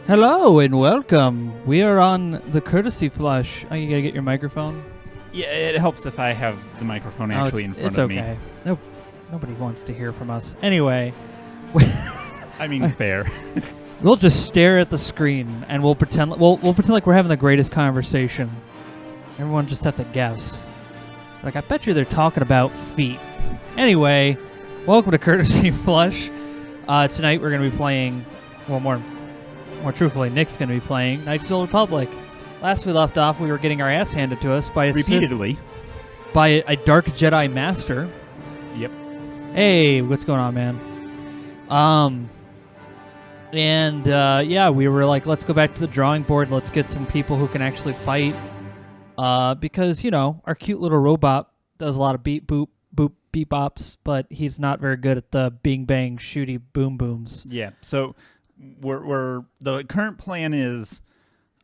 Hello and welcome. We are on the Courtesy Flush. Oh, you gotta get your microphone? Yeah, it helps if I have the microphone actually in front of me. It's okay. Nope. Nobody wants to hear from us. Anyway. I mean, fair. We'll just stare at the screen and we'll pretend like we're having the greatest conversation. Everyone just have to guess. Like, I bet you they're talking about feet. Anyway, welcome to Courtesy Flush. Tonight we're gonna be playing, well, more truthfully, Nick's going to be playing Knights of the Old Republic. Last we left off, we were getting our ass handed to us by a repeatedly Sith, by a Dark Jedi Master. Yep. Hey, what's going on, man? Yeah, we were like, let's go back to the drawing board. Let's get some people who can actually fight. Because, you know, our cute little robot does a lot of beep, boop, boop, beep, bops, but he's not very good at the bing, bang, shooty, boom, booms. Yeah, so we're the current plan is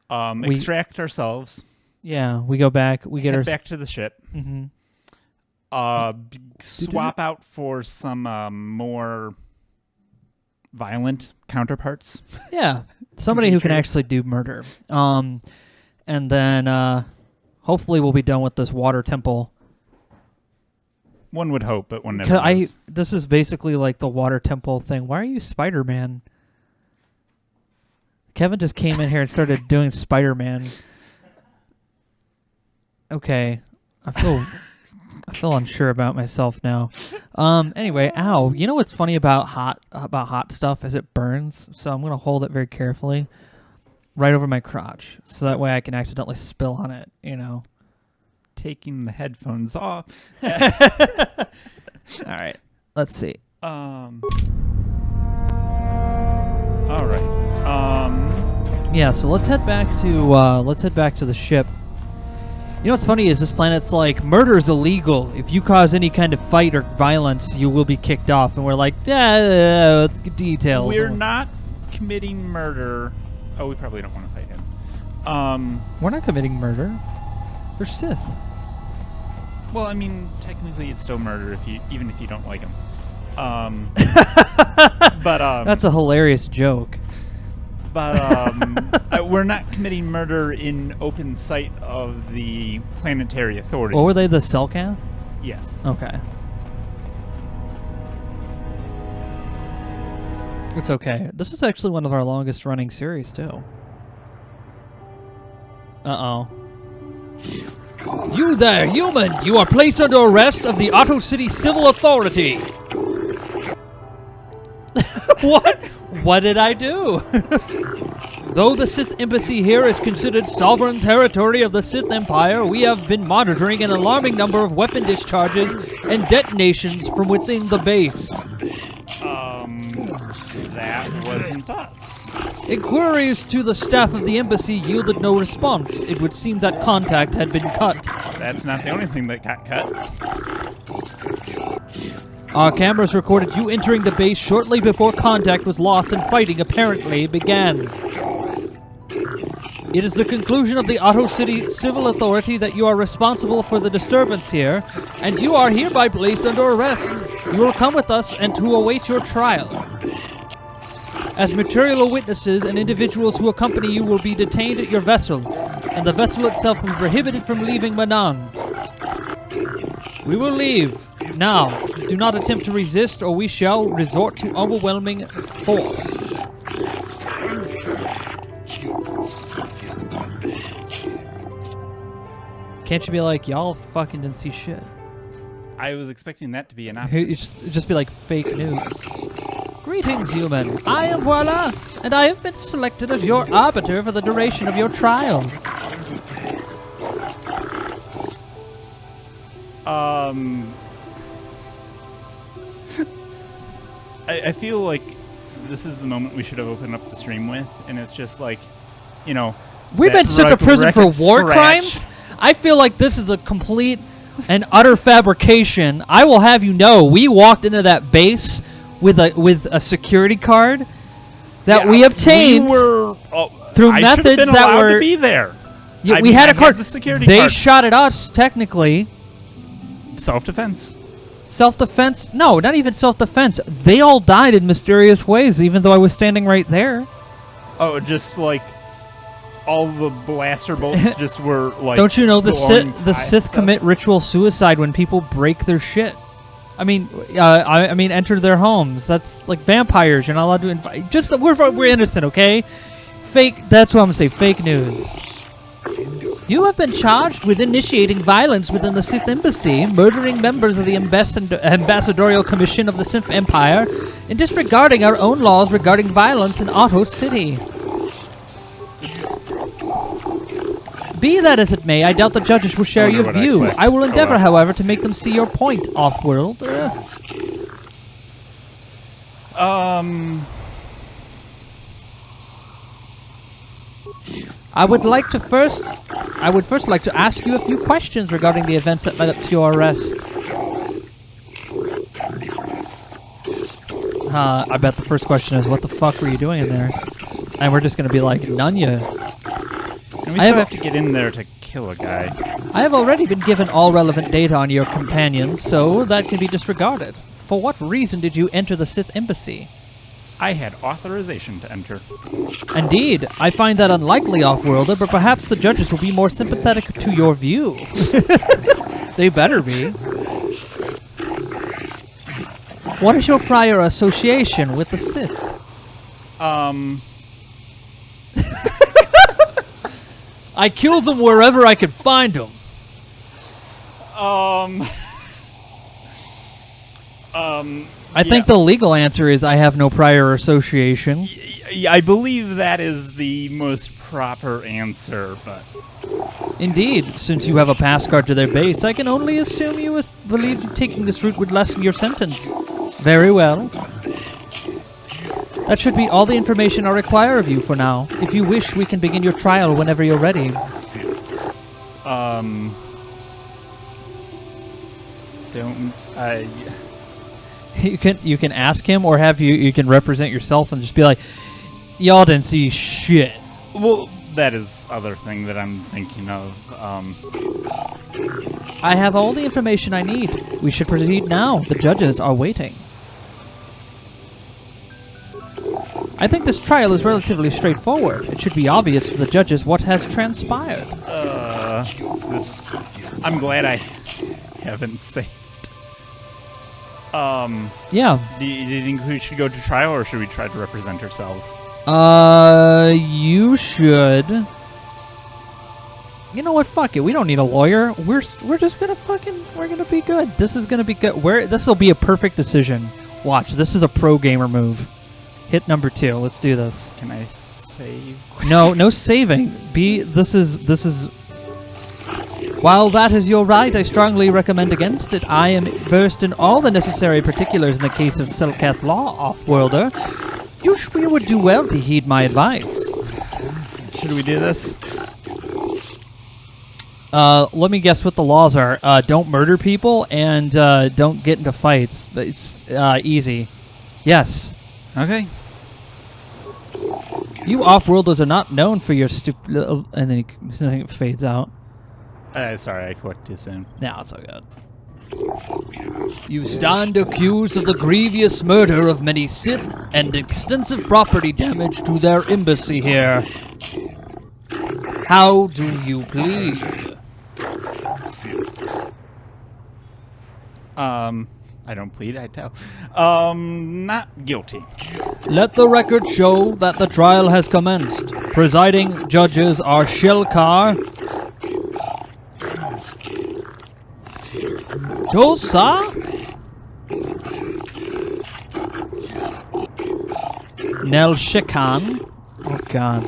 extract ourselves. Yeah, we go back. We get back to the ship. Mm-hmm. Swap out for some more violent counterparts. Yeah, somebody who can actually do murder. And then hopefully we'll be done with this water temple. One would hope, but one never knows. This is basically like the water temple thing. Why are you Spider-Man? Kevin just came in here and started doing Spider-Man. Okay, I feel unsure about myself now. Anyway, ow. You know what's funny about hot stuff is it burns. So I'm gonna hold it very carefully, right over my crotch, so that way I can accidentally spill on it. You know. Taking the headphones off. All right. Let's see. All right. Yeah, so let's head back to the ship. You know what's funny is this planet's like, murder is illegal. If you cause any kind of fight or violence, you will be kicked off. And we're like, details. We're not committing murder. Oh, we probably don't want to fight him. We're not committing murder. They're Sith. Well, I mean, technically it's still murder even if you don't like him. But that's a hilarious joke. But we're not committing murder in open sight of the planetary authorities. What were they, the Selkath? Yes. Okay. It's okay. This is actually one of our longest running series, too. Uh-oh. You there, human! You are placed under arrest of the Otto City Civil Authority! What? What did I do? Though the Sith Embassy here is considered sovereign territory of the Sith Empire, we have been monitoring an alarming number of weapon discharges and detonations from within the base. That wasn't us. Inquiries to the staff of the embassy yielded no response. It would seem that contact had been cut. That's not the only thing that got cut. Our cameras recorded you entering the base shortly before contact was lost and fighting apparently began. It is the conclusion of the Otto City Civil Authority that you are responsible for the disturbance here, and you are hereby placed under arrest. You will come with us and to await your trial. As material witnesses and individuals who accompany you will be detained at your vessel, and the vessel itself will be prohibited from leaving Manan. We will leave. Now, do not attempt to resist or we shall resort to overwhelming force. Can't you be like, y'all fucking didn't see shit? I was expecting that to be an option. It'd just be like fake news. Greetings, human. I am Wallace, and I have been selected as your arbiter for the duration of your trial. I feel like this is the moment we should have opened up the stream with, and it's just like, you know... We've been sent to prison for war crimes? I feel like this is a complete and utter fabrication. I will have you know, we walked into that base with a security card that we obtained through methods that were... to be there. Yeah, we had a card. The security they card. shot at us, technically. Self-defense. Self-defense? No, not even self-defense. They all died in mysterious ways, even though I was standing right there. Oh, just like all the blaster bolts just were like. Don't you know the glowing Sith stuff? commit ritual suicide when people break their shit? I mean, I mean, enter their homes. That's like vampires. You're not allowed to invite. Just we're innocent, okay? Fake. That's what I'm gonna say. Fake news. You have been charged with initiating violence within the Sith Embassy, murdering members of the Ambassadorial Commission of the Sith Empire, and disregarding our own laws regarding violence in Otto City. Be that as it may, I doubt the judges will share your view. I will endeavor, however, to make them see your point, Off-World. I would first like to ask you a few questions regarding the events that led up to your arrest. I bet the first question is, what the fuck were you doing in there? And we're just gonna be like, none ya. And we still have to get in there to kill a guy. I have already been given all relevant data on your companions, so that can be disregarded. For what reason did you enter the Sith Embassy? I had authorization to enter. Indeed. I find that unlikely, Off-Worlder, but perhaps the judges will be more sympathetic to your view. They better be. What is your prior association with the Sith? I killed them wherever I could find them. I think the legal answer is I have no prior association. I believe that is the most proper answer, but... Indeed, since you have a pass card to their base, I can only assume you believe taking this route would lessen your sentence. Very well. That should be all the information I require of you for now. If you wish, we can begin your trial whenever you're ready. You can ask him, or have you can represent yourself and just be like, y'all didn't see shit. Well, that is other thing that I'm thinking of. I have all the information I need. We should proceed now. The judges are waiting. I think this trial is relatively straightforward. It should be obvious to the judges what has transpired. I'm glad I haven't saved. Yeah. Do you think we should go to trial, or should we try to represent ourselves? You should. You know what? Fuck it. We don't need a lawyer. We're just gonna we're gonna be good. This is gonna be good. This will be a perfect decision. Watch. This is a pro gamer move. Hit number 2. Let's do this. Can I save? No saving. This is. While that is your right, I strongly recommend against it. I am versed in all the necessary particulars in the case of Selkath Law, Off-Worlder. You would do well to heed my advice. Should we do this? Let me guess what the laws are. Don't murder people and don't get into fights. It's easy. Yes. Okay. You Off-Worlders are not known for your stupid... and then it fades out. Sorry, I clicked too soon. No, it's all good. You stand accused of the grievous murder of many Sith and extensive property damage to their embassy here. How do you plead? I don't plead, I tell. Not guilty. Let the record show that the trial has commenced. Presiding judges are Shelkar, Josa, Nel Shikan, oh god,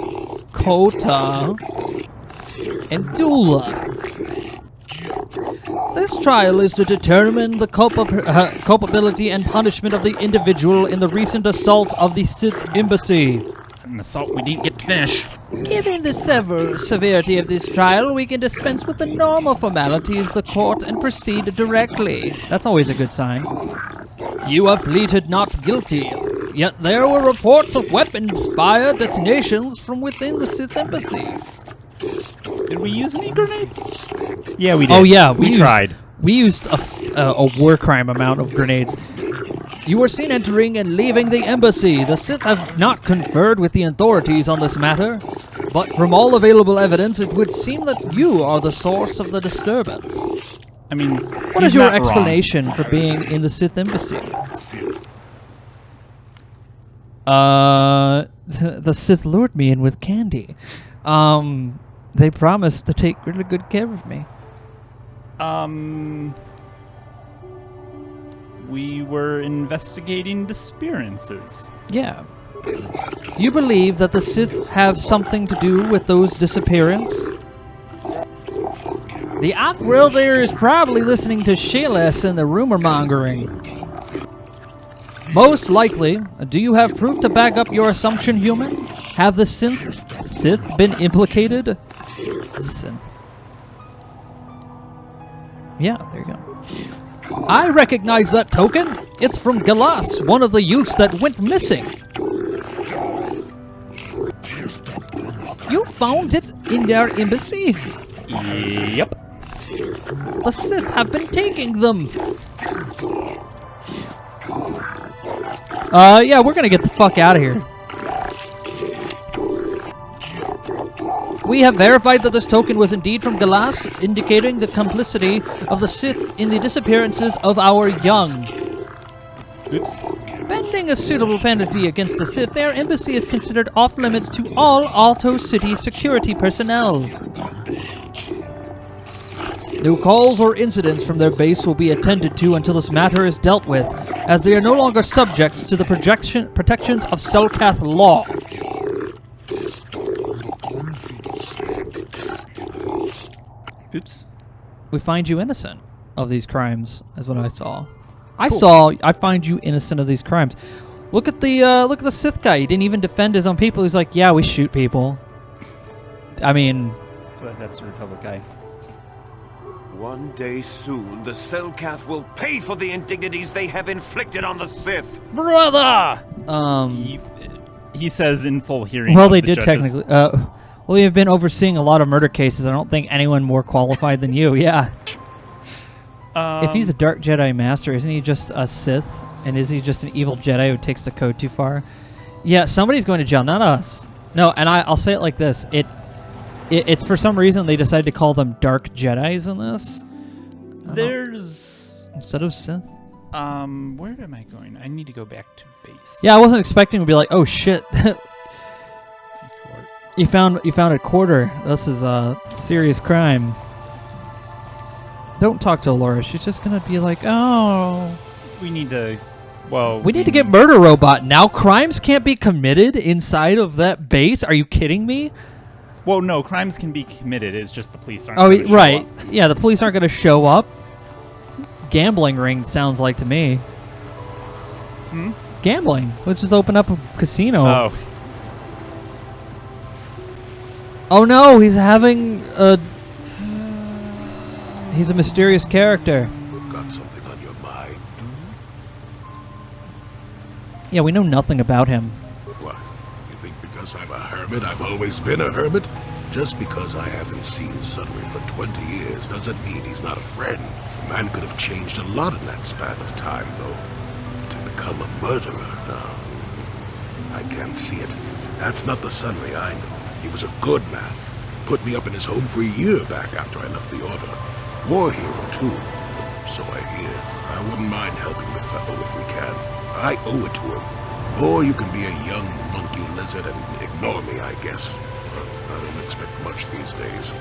KOTOR, and Dula. This trial is to determine the culpability and punishment of the individual in the recent assault of the Sith Embassy. An assault we didn't get to finish. Given the severity of this trial, we can dispense with the normal formalities of the court and proceed directly. That's always a good sign. You have pleaded not guilty, yet there were reports of weapons fire detonations from within the Sith Embassy. Did we use any grenades? Yeah, we did. Oh yeah, we tried. We used a war crime amount of grenades. You were seen entering and leaving the embassy. The Sith have not conferred with the authorities on this matter, but from all available evidence, it would seem that you are the source of the disturbance. I mean, What is your explanation for being in the Sith embassy? The Sith lured me in with candy. They promised to take really good care of me. We were investigating disappearances. Yeah. You believe that the Sith have something to do with those disappearances? The Off-Worlder is probably listening to Shaylas and the rumor mongering. Most likely. Do you have proof to back up your assumption, human? Have the Sith been implicated? Sith. Yeah, there you go. I recognize that token. It's from Galas, one of the youths that went missing. You found it in their embassy? Yep. The Sith have been taking them. Yeah, we're gonna get the fuck out of here. We have verified that this token was indeed from Galas, indicating the complicity of the Sith in the disappearances of our young. Oops. Pending a suitable penalty against the Sith, their embassy is considered off-limits to all Alto City security personnel. No calls or incidents from their base will be attended to until this matter is dealt with, as they are no longer subjects to the protections of Selkath law. Oops. We find you innocent of these crimes, is what I saw. Cool. I find you innocent of these crimes. Look at the Sith guy. He didn't even defend his own people. He's like, yeah, we shoot people. I mean, That's the Republic guy. One day soon, the Selkath will pay for the indignities they have inflicted on the Sith. brother. He says in full hearing. Well, of they the did judges. technically. Well, you've been overseeing a lot of murder cases. I don't think anyone more qualified than you. Yeah. If he's a Dark Jedi Master, isn't he just a Sith? And is he just an evil Jedi who takes the code too far? Yeah, somebody's going to jail, not us. No, and I'll say it like this: it's for some reason they decided to call them Dark Jedis in this. There's Instead of Sith. where am I going? I need to go back to base. Yeah, I wasn't expecting to be like, oh shit. You found a quarter. This is a serious crime. Don't talk to Laura. She's just gonna be like, oh. We need to. Well, We need to get Murder Robot. Now crimes can't be committed inside of that base? Are you kidding me? Well, no, crimes can be committed. It's just the police aren't. Oh, gonna show right. up. Yeah, the police aren't gonna show up. Gambling ring sounds like to me. Gambling. Let's just open up a casino. Oh. Oh no, he's having a... He's a mysterious character. Got something on your mind? Yeah, we know nothing about him. What? You think because I'm a hermit, I've always been a hermit? Just because I haven't seen Sunray for 20 years doesn't mean he's not a friend. A man could have changed a lot in that span of time, though. To become a murderer, no. I can't see it. That's not the Sunray I know. He was a good man. Put me up in his home for a year back after I left the Order. War hero, too. So I hear. I wouldn't mind helping the fellow if we can. I owe it to him. Or you can be a young monkey lizard and ignore me, I guess. I don't expect much these days.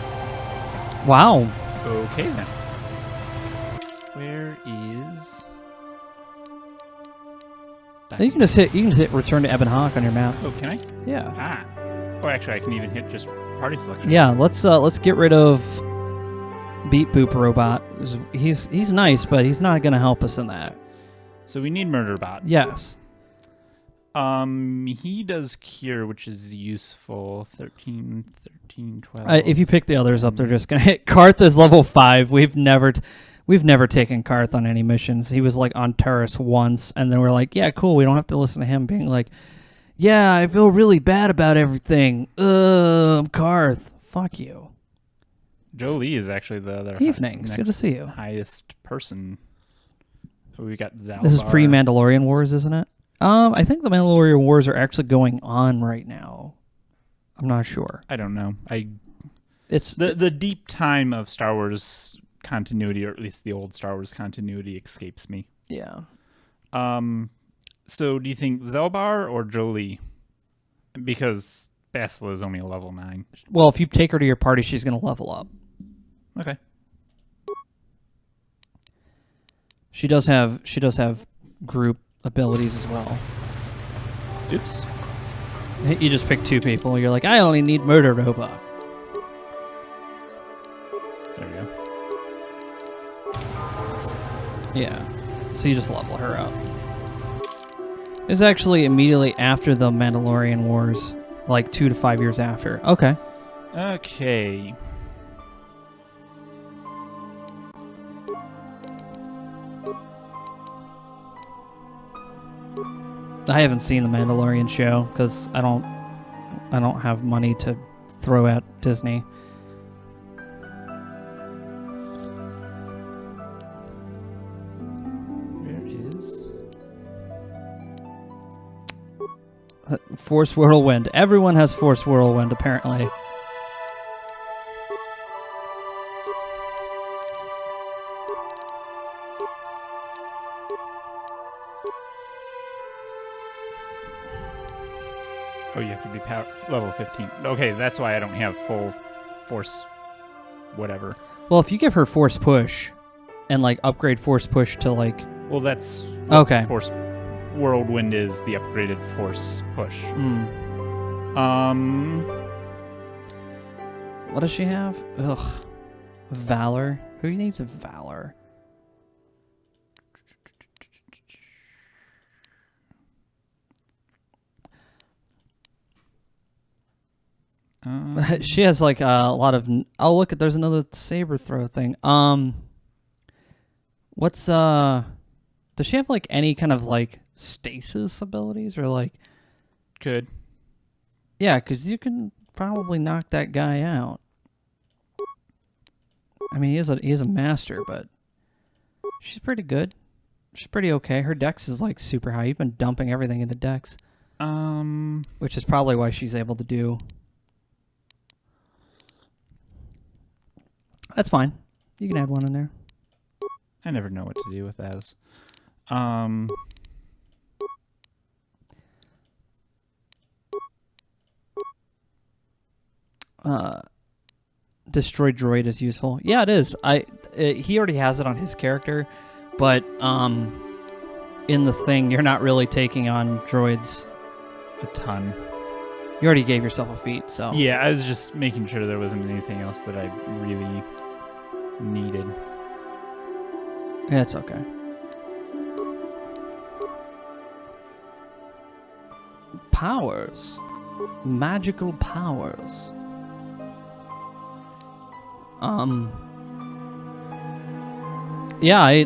Wow. Okay then. Where is? You can just hit return to Ebon Hawk on your map. Oh, can I? Yeah. Ah. Oh, actually, I can even hit just party selection. Yeah, let's get rid of Beat Boop Robot. He's nice, but he's not gonna help us in that. So we need Murderbot. Yes. He does cure, which is useful. 13, 12. If you pick the others up, they're just gonna hit. Karth is level 5. We've never taken Karth on any missions. He was like on Taurus once, and then we're like, yeah, cool. We don't have to listen to him being like, yeah, I feel really bad about everything. I'm Karth. Fuck you. Jolie is actually the other. Evening. It's good to see you. Highest person. We got Zalbar. This is pre-Mandalorian Wars, isn't it? I think the Mandalorian Wars are actually going on right now. I'm not sure. I don't know. It's the deep time of Star Wars continuity, or at least the old Star Wars continuity, escapes me. Yeah. So do you think Zelbar or Jolie? Because Bastila is only a level 9. Well, if you take her to your party, she's going to level up. Okay. She does have group abilities as well. Oops. You just pick 2 people. You're like, I only need Murder Robot. There we go. Yeah. So you just level her up. It's actually immediately after the Mandalorian Wars, like 2 to 5 years after. Okay. Okay. I haven't seen the Mandalorian show because I don't have money to throw at Disney. Where is? Force Whirlwind. Everyone has Force Whirlwind, apparently. Oh, you have to be level 15. Okay, that's why I don't have full force whatever. Well, if you give her Force Push and, like, upgrade Force Push to, like... Well, that's... Okay. Force Whirlwind is the upgraded Force Push. What does she have? Ugh. Valor. Who needs a Valor? She has like a lot of. Oh, look! There's another saber throw thing. What's does she have like any kind of like stasis abilities or like? Could. Yeah, because you can probably knock that guy out. I mean, he is a master, but she's pretty good. She's pretty okay. Her dex is like super high. You've been dumping everything into dex. Which is probably why she's able to do. That's fine. You can add one in there. I never know what to do with those. Destroy droid is useful. Yeah, it is. He already has it on his character, but in the thing, you're not really taking on droids A ton. You already gave yourself a feat, so... Yeah, I was just making sure there wasn't anything else that I really needed. Yeah, it's okay. Powers. Magical powers. Yeah, I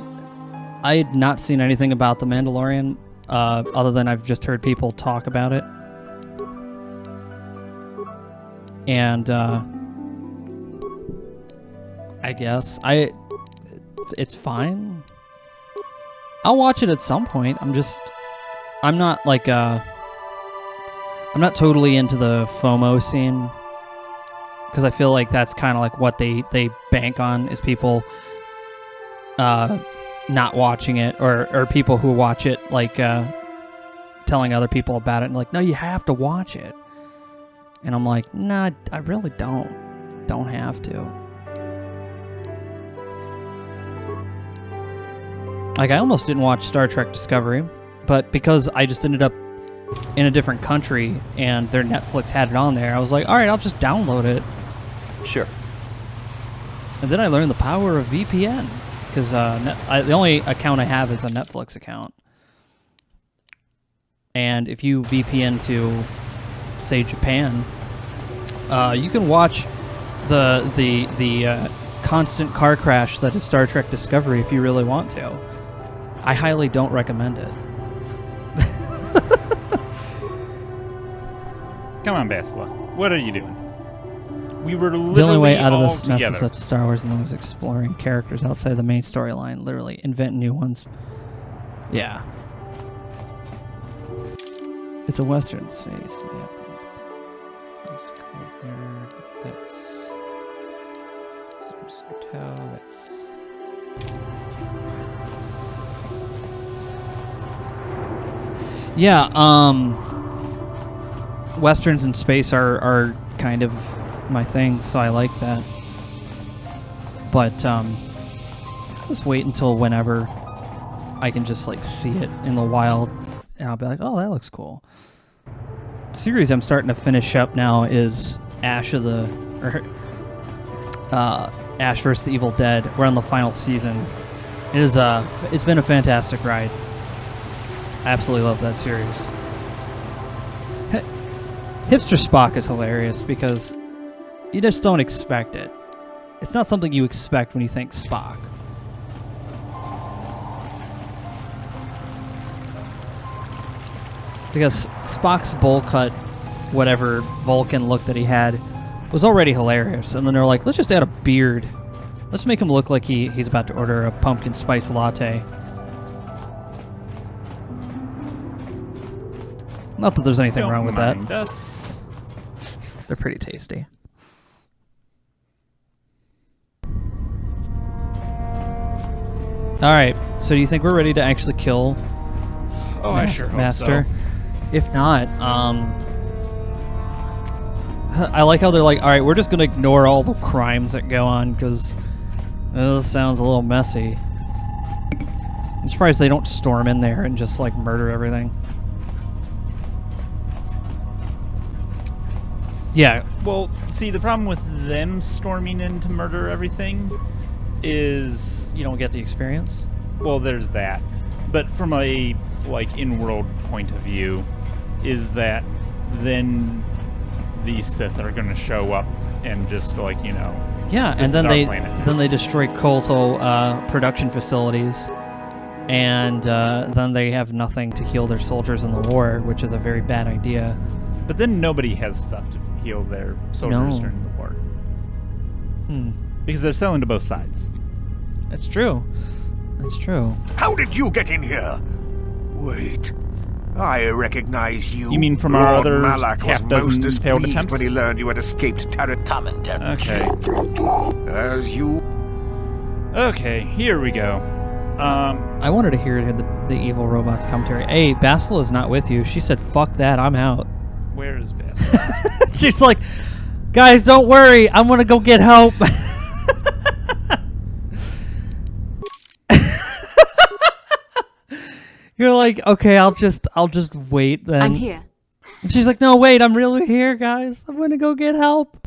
had not seen anything about The Mandalorian, other than I've just heard people talk about it. And, I guess, it's fine. I'll watch it at some point. I'm not like, I'm not totally into the FOMO scene, because I feel like that's kind of like what they bank on, is people not watching it, or people who watch it like telling other people about it and like, no, you have to watch it. And I'm like, nah, I really don't have to. Like, I almost didn't watch Star Trek Discovery, but because I just ended up in a different country and their Netflix had it on there, I was like, all right, I'll just download it. Sure. And then I learned the power of VPN, because the only account I have is a Netflix account. And if you VPN to, say, Japan, you can watch the constant car crash that is Star Trek Discovery if you really want to. I highly don't recommend it. Come on, Bastila. What are you doing? We were literally The only way out of all this mess together. is that Star Wars and was exploring characters outside the main storyline, literally invent new ones. Yeah. It's a Western space. Yeah. This courtyard. That's Caesar's Hotel. That's. Yeah, Westerns in space are kind of my thing, so I like that. But just wait until whenever I can just like see it in the wild, and I'll be like, oh, that looks cool. The series I'm starting to finish up now is Ash vs. the Evil Dead. We're on the final season. It's been a fantastic ride. I absolutely love that series. Hipster Spock is hilarious because you just don't expect it. It's not something you expect when you think Spock. Because Spock's bowl cut, whatever Vulcan look that he had, was already hilarious. And then they're like, let's just add a beard. Let's make him look like he's about to order a pumpkin spice latte. Not that there's anything wrong with that. Us. They're pretty tasty. Alright, so do you think we're ready to actually kill I sure hope Master? so. If not, I like how they're like, alright, we're just going to ignore all the crimes that go on because this sounds a little messy. I'm surprised they don't storm in there and just like murder everything. Yeah. Well, see, the problem with them storming in to murder everything is... You don't get the experience? Well, there's that. But from a, like, in-world point of view, is that then the Sith are going to show up and just, like, you know... Yeah, and then they destroy KOTOR production facilities, and then they have nothing to heal their soldiers in the war, which is a very bad idea. But then nobody has stuff to heal their soldiers during the war. Because they're selling to both sides. That's true. That's true. How did you get in here? Wait. I recognize you. You mean from Lord our other Malak was half-dozen most failed displeased attempts? when he learned you had escaped terror. Commentary. Okay. As you... Okay, here we go. I wanted to hear the evil robot's commentary. Hey, Bastila is not with you. She said, fuck that, I'm out. Where is Bass? She's like, guys, don't worry. I'm going to go get help. You're like, okay, I'll just wait then. I'm here. And she's like, no, wait, I'm really here, guys. I'm going to go get help.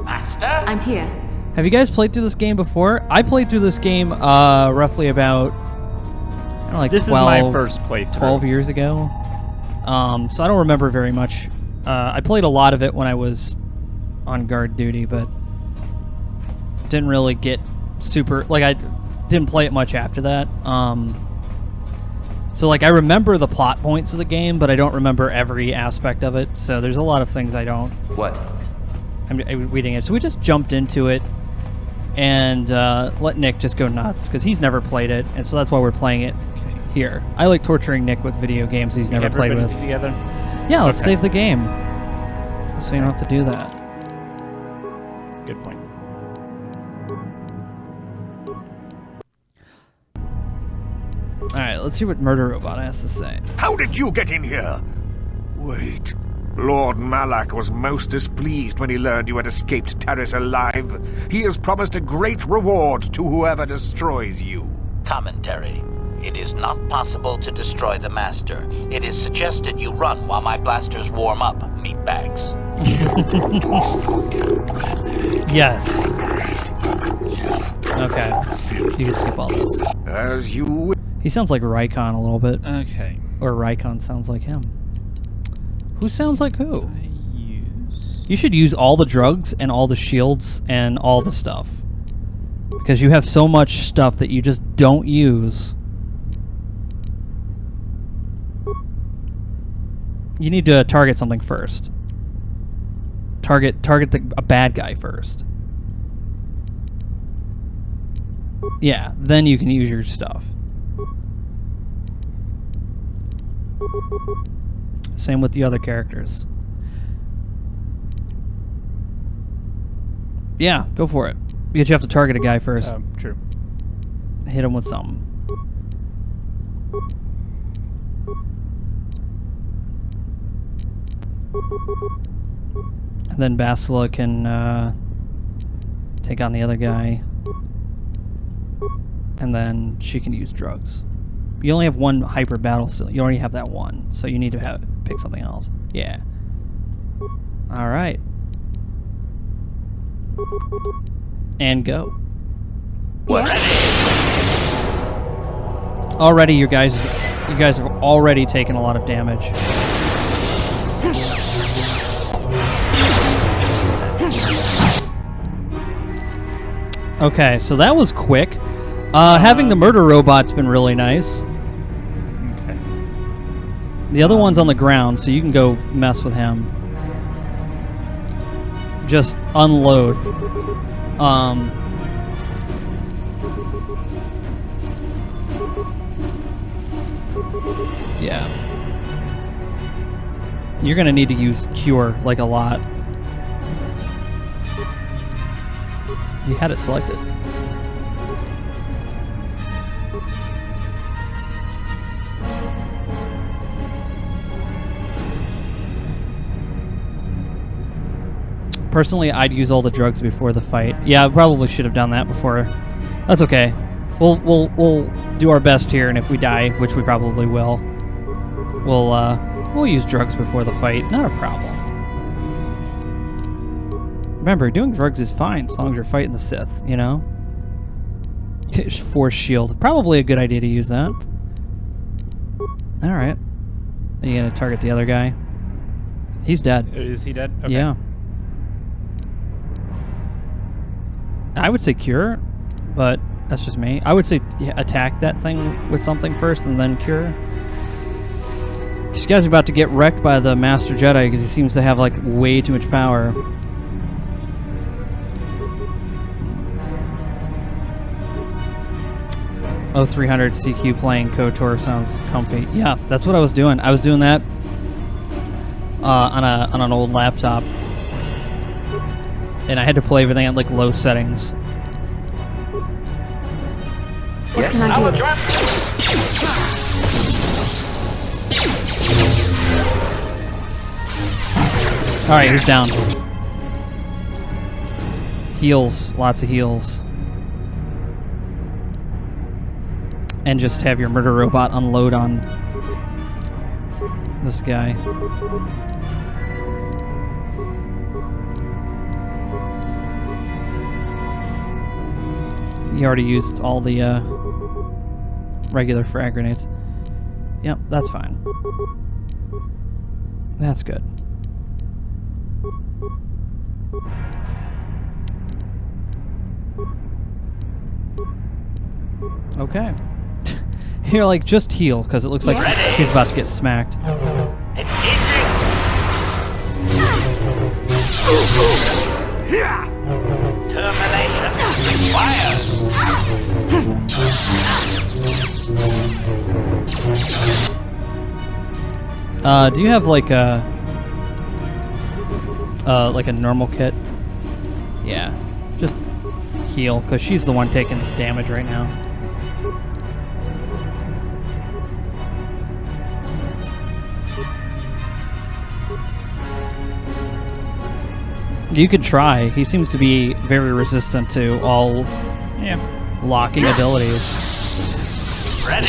Master? I'm here. Have you guys played through this game before? I played through this game roughly about, I don't know, like This 12, is my first playthrough. 12 years ago. So I don't remember very much. I played a lot of it when I was on guard duty, but didn't really get super, like, I didn't play it much after that. So like I remember the plot points of the game, but I don't remember every aspect of it. So there's a lot of things I don't. What? I'm reading it. So we just jumped into it and let Nick just go nuts because he's never played it, and so that's why we're playing it here. I like torturing Nick with video games he's never played with. Together? Yeah, let's Okay. save the game so you don't have to do that. Good point. All right, let's hear what Murder Robot has to say. How did you get in here? Wait. Lord Malak was most displeased when he learned you had escaped Terrace alive. He has promised a great reward to whoever destroys you. Commentary. It is not possible to destroy the Master. It is suggested you run while my blasters warm up, meatbags. Yes. Okay. You can skip all this. As you... He sounds like Rykon a little bit. Okay. Or Rykon sounds like him. Who sounds like who? Use... You should use all the drugs and all the shields and all the stuff. Because you have so much stuff that you just don't use. You need to target something first. Target a bad guy first. Yeah, then you can use your stuff. Same with the other characters. Yeah, go for it. But you have to target a guy first. True. Hit him with something. And then Basila can take on the other guy. And then she can use drugs. You only have one hyper battle still. You already have that one, so you need to pick something else. Yeah. All right. And go. Already, you guys have already taken a lot of damage. Okay, so that was quick. Having the murder robot's been really nice. Okay. The other one's on the ground, so you can go mess with him. Just unload. Yeah. You're gonna need to use Cure, like, a lot. You had it selected. Personally, I'd use all the drugs before the fight. Yeah, I probably should have done that before. That's okay. We'll do our best here, and if we die, which we probably will, we'll use drugs before the fight. Not a problem. Remember, doing drugs is fine as long as you're fighting the Sith, you know? Force shield. Probably a good idea to use that. Alright. Are you gonna target the other guy? He's dead. Is he dead? Okay. Yeah. I would say cure, but that's just me. I would say attack that thing with something first and then cure. This guy's about to get wrecked by the Master Jedi because he seems to have, like, way too much power. Oh, 300 CQ playing KOTOR sounds comfy. Yeah, that's what I was doing. I was doing that on an old laptop, and I had to play everything at, like, low settings. What can I do? Alright, he's down. Heals. Lots of heals. And just have your murder robot unload on this guy. You already used all the regular frag grenades. Yep, that's fine. That's good. Okay. Here, like, just heal, because it looks like he's about to get smacked. Termination required. Do you have, like a normal kit? Yeah. Just heal, because she's the one taking damage right now. You could try. He seems to be very resistant to all locking abilities. Ready.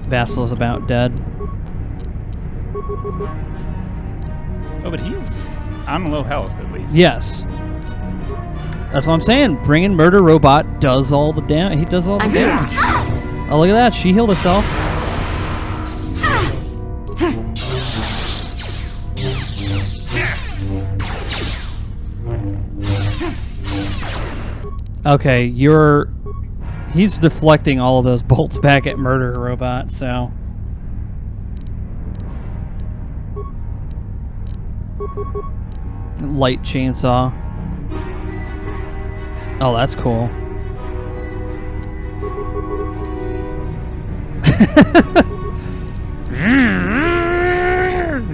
Vassal's about dead. Oh, but he's on low health at least. Yes. That's what I'm saying. Bringing Murder Robot does all the damage. He does all the damage. Oh, look at that. She healed herself. Okay, he's deflecting all of those bolts back at Murder Robot, so. Light chainsaw. Oh, that's cool.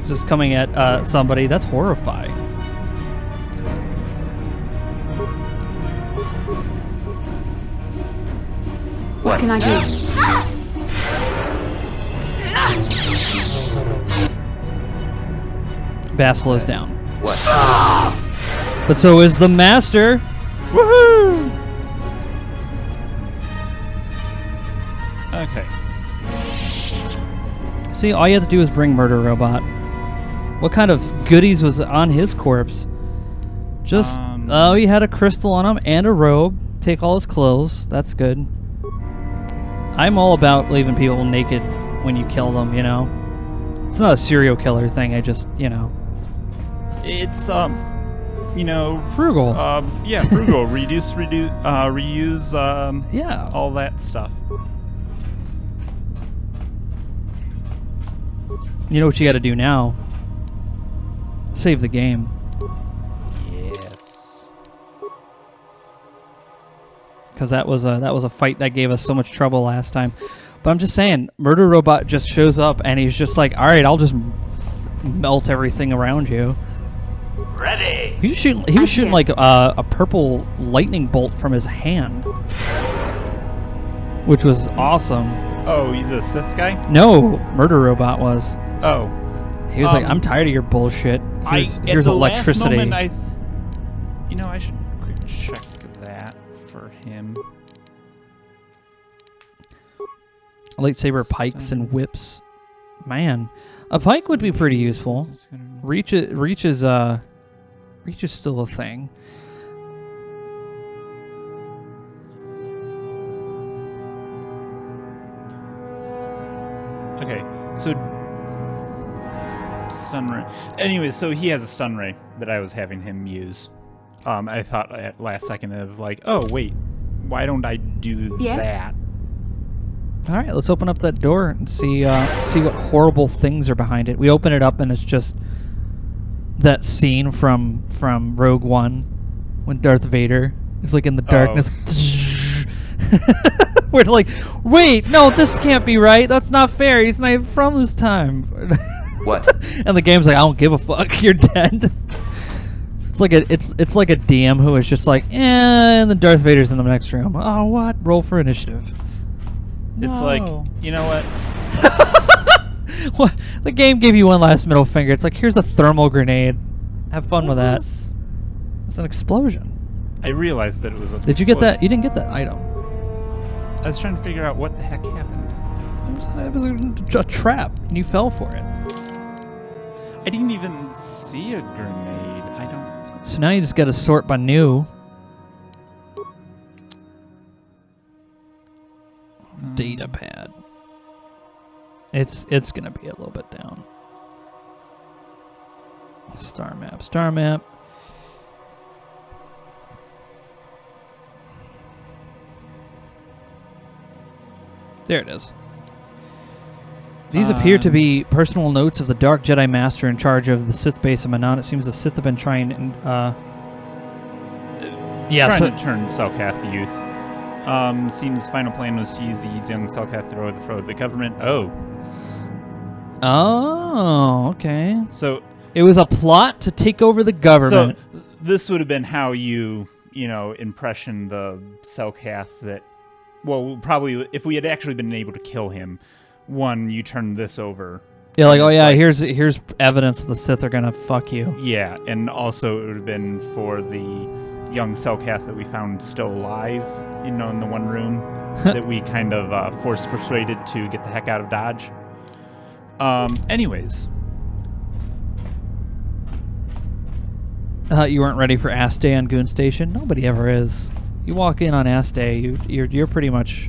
Just coming at somebody. That's horrifying. What can I do? Basila's down. What? But so is the master. Woohoo! Okay. See, all you have to do is bring Murder Robot. What kind of goodies was on his corpse? Just, oh, he had a crystal on him and a robe. Take all his clothes. That's good. I'm all about leaving people naked when you kill them, you know? It's not a serial killer thing, I just, you know. It's, you know... Frugal. Yeah, frugal. Reduce, reuse, Yeah. all that stuff. You know what you gotta do now? Save the game. Yes. Because that was a fight that gave us so much trouble last time. But I'm just saying, Murder Robot just shows up and he's just like, all right, I'll just melt everything around you. Ready. He was shooting like a purple lightning bolt from his hand, which was awesome. Oh, the Sith guy? No, Murder Robot was. Oh. He was like, I'm tired of your bullshit. Here's at the electricity. Last moment, you know, I should quick check that for him. Lightsaber pikes and whips. Man, a pike would be pretty useful. Reach is still a thing. Okay, so stun ray. Anyway, so he has a stun ray that I was having him use. I thought at last second of like, oh wait, why don't I do that? All right, let's open up that door and see what horrible things are behind it. We open it up and it's just that scene from Rogue One when Darth Vader is like in the darkness. We're like, wait, no, this can't be right. That's not fair. He's not even from this time. What? And the game's like, I don't give a fuck. You're dead. It's like a DM who is just like, and then Darth Vader's in the next room. Oh, what? Roll for initiative. It's No. like, you know what? What? The game gave you one last middle finger. It's like, here's a thermal grenade. Have fun with that. It's an explosion. I realized that it was a Did you get that? You didn't get that item. I was trying to figure out what the heck happened. It was a trap, and you fell for it. I didn't even see a grenade. I don't... So now you just got to sort by new. Data pad. It's gonna be a little bit down. Star map. There it is. These appear to be personal notes of the Dark Jedi Master in charge of the Sith base of Manon. It seems the Sith have been trying to trying to turn Selkath youth. Seems final plan was to use these young Selkath to overthrow the government. Oh, okay. So it was a plot to take over the government. So this would have been how you impression the Selkath that, well, probably if we had actually been able to kill him, one, you turn this over. Yeah, like, oh yeah, like, here's evidence the Sith are gonna fuck you. Yeah, and also it would have been for the young Selkath that we found still alive, in the one room that we kind of force persuaded to get the heck out of Dodge. Anyways. You weren't ready for Ass Day on Goon Station? Nobody ever is. You walk in on Ass Day, you're pretty much...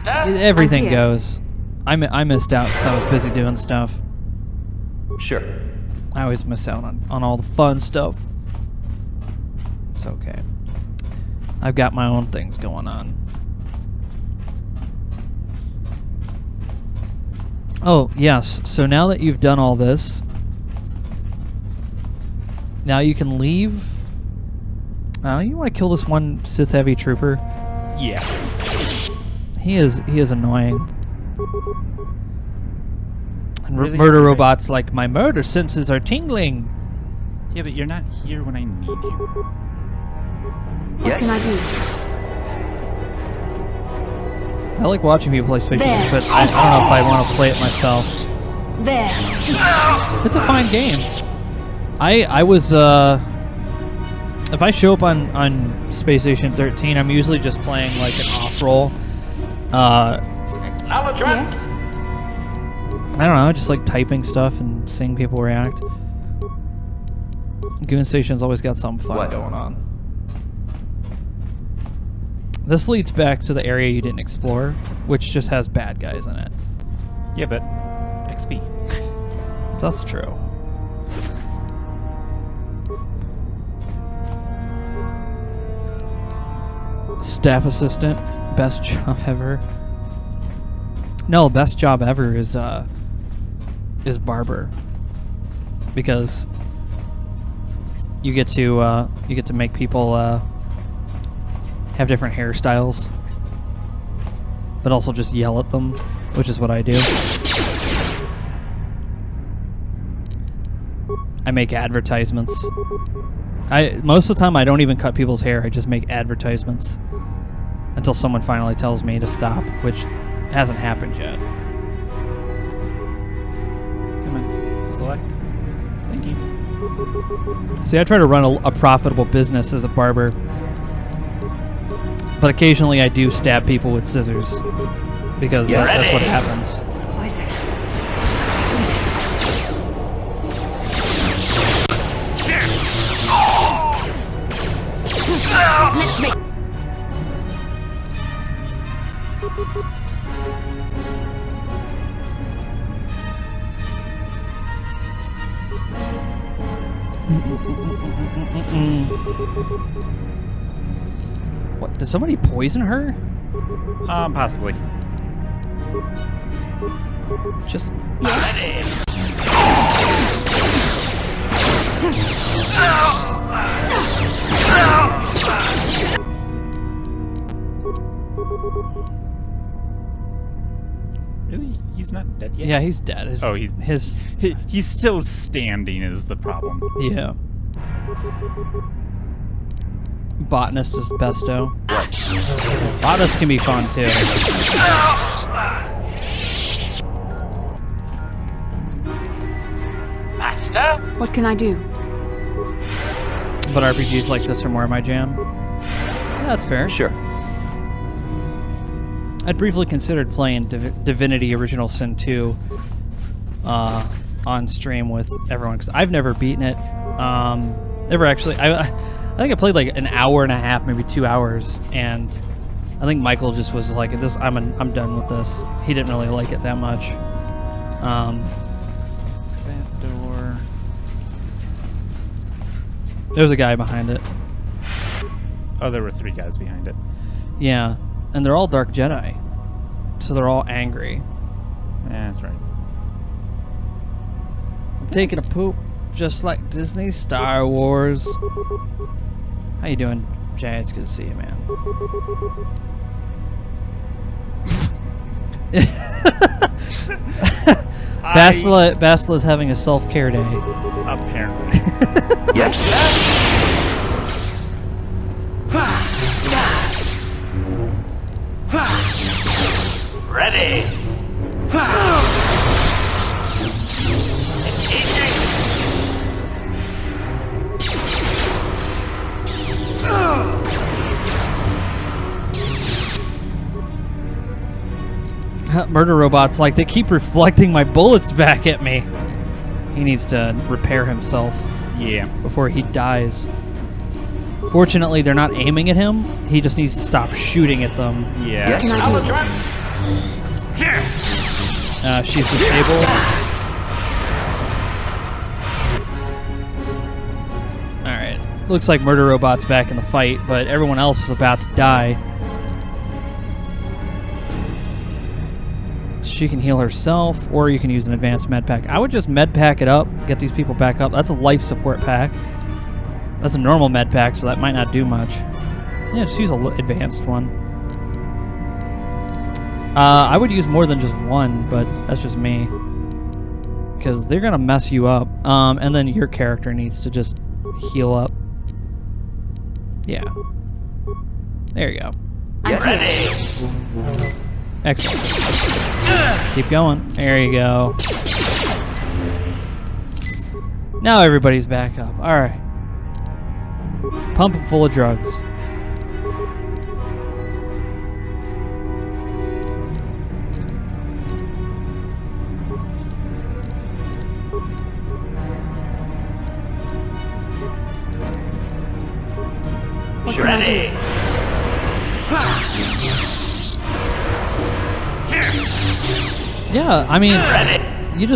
everything goes. I missed out because I was busy doing stuff. Sure. I always miss out on all the fun stuff. It's okay. I've got my own things going on. Oh, yes. So now that you've done all this, now you can leave. You want to kill this one Sith Heavy Trooper? Yeah. He is annoying. And Really? murder robots like, my murder senses are tingling. Yeah, but you're not here when I need you. What can I do? I like watching people play Space There. Invaders, but I don't know if I want to play it myself. There. It's a fine game. I was if I show up on Space Station 13, I'm usually just playing like an off-roll. Yes. I don't know, just like typing stuff and seeing people react. Goon Station's always got something fun What? going on. This leads back to the area you didn't explore, which just has bad guys in it. Yeah, but XP. That's true. Staff assistant, best job ever. No, best job ever is barber, because you get to make people have different hairstyles, but also just yell at them, which is what I do. I make advertisements. Most of the time I don't even cut people's hair. I just make advertisements until someone finally tells me to stop, which hasn't happened yet. Come on, select. Thank you. See, I try to run a profitable business as a barber, but occasionally I do stab people with scissors because that's what happens. Isaac. Let's make. What? Did somebody poison her? Possibly. Just Really? He's not dead yet? yeah, he's dead. He's still standing is the problem. Yeah. Botanist is besto. Botanist can be fun too. Master? What can I do? But RPGs like this are more my jam. Yeah, that's fair. Sure. I'd briefly considered playing Divinity Original Sin 2 on stream with everyone, because I've never beaten it. Never actually. I think I played like an hour and a half, maybe 2 hours, and I think Michael just was like, "This, I'm done with this." He didn't really like it that much. What's that door? There's a guy behind it. Oh, there were 3 guys behind it. Yeah, and they're all Dark Jedi, so they're all angry. Yeah, that's right. I'm taking a poop, just like Disney Star Wars. How you doing, Jay? It's good to see you, man. Bastila is having a self-care day. Apparently. Yes. Ready. Murder robots, like, they keep reflecting my bullets back at me. He needs to repair himself Yeah. before he dies. Fortunately, they're not aiming at him. He just needs to stop shooting at them. Yeah. Yes. Can I do? She's disabled. Alright. Looks like Murder Robot's back in the fight, but everyone else is about to die. She can heal herself, or you can use an advanced med pack. I would just med pack it up, get these people back up. That's a life support pack. That's a normal med pack, so that might not do much. Yeah, just use an advanced one. I would use more than just one, but that's just me. Because they're gonna mess you up. And then your character needs to just heal up. Yeah. There you go. Yes. Excellent. Keep going. There you go. Now everybody's back up. Alright. Pump him full of drugs. What can I do? Yeah, I mean, you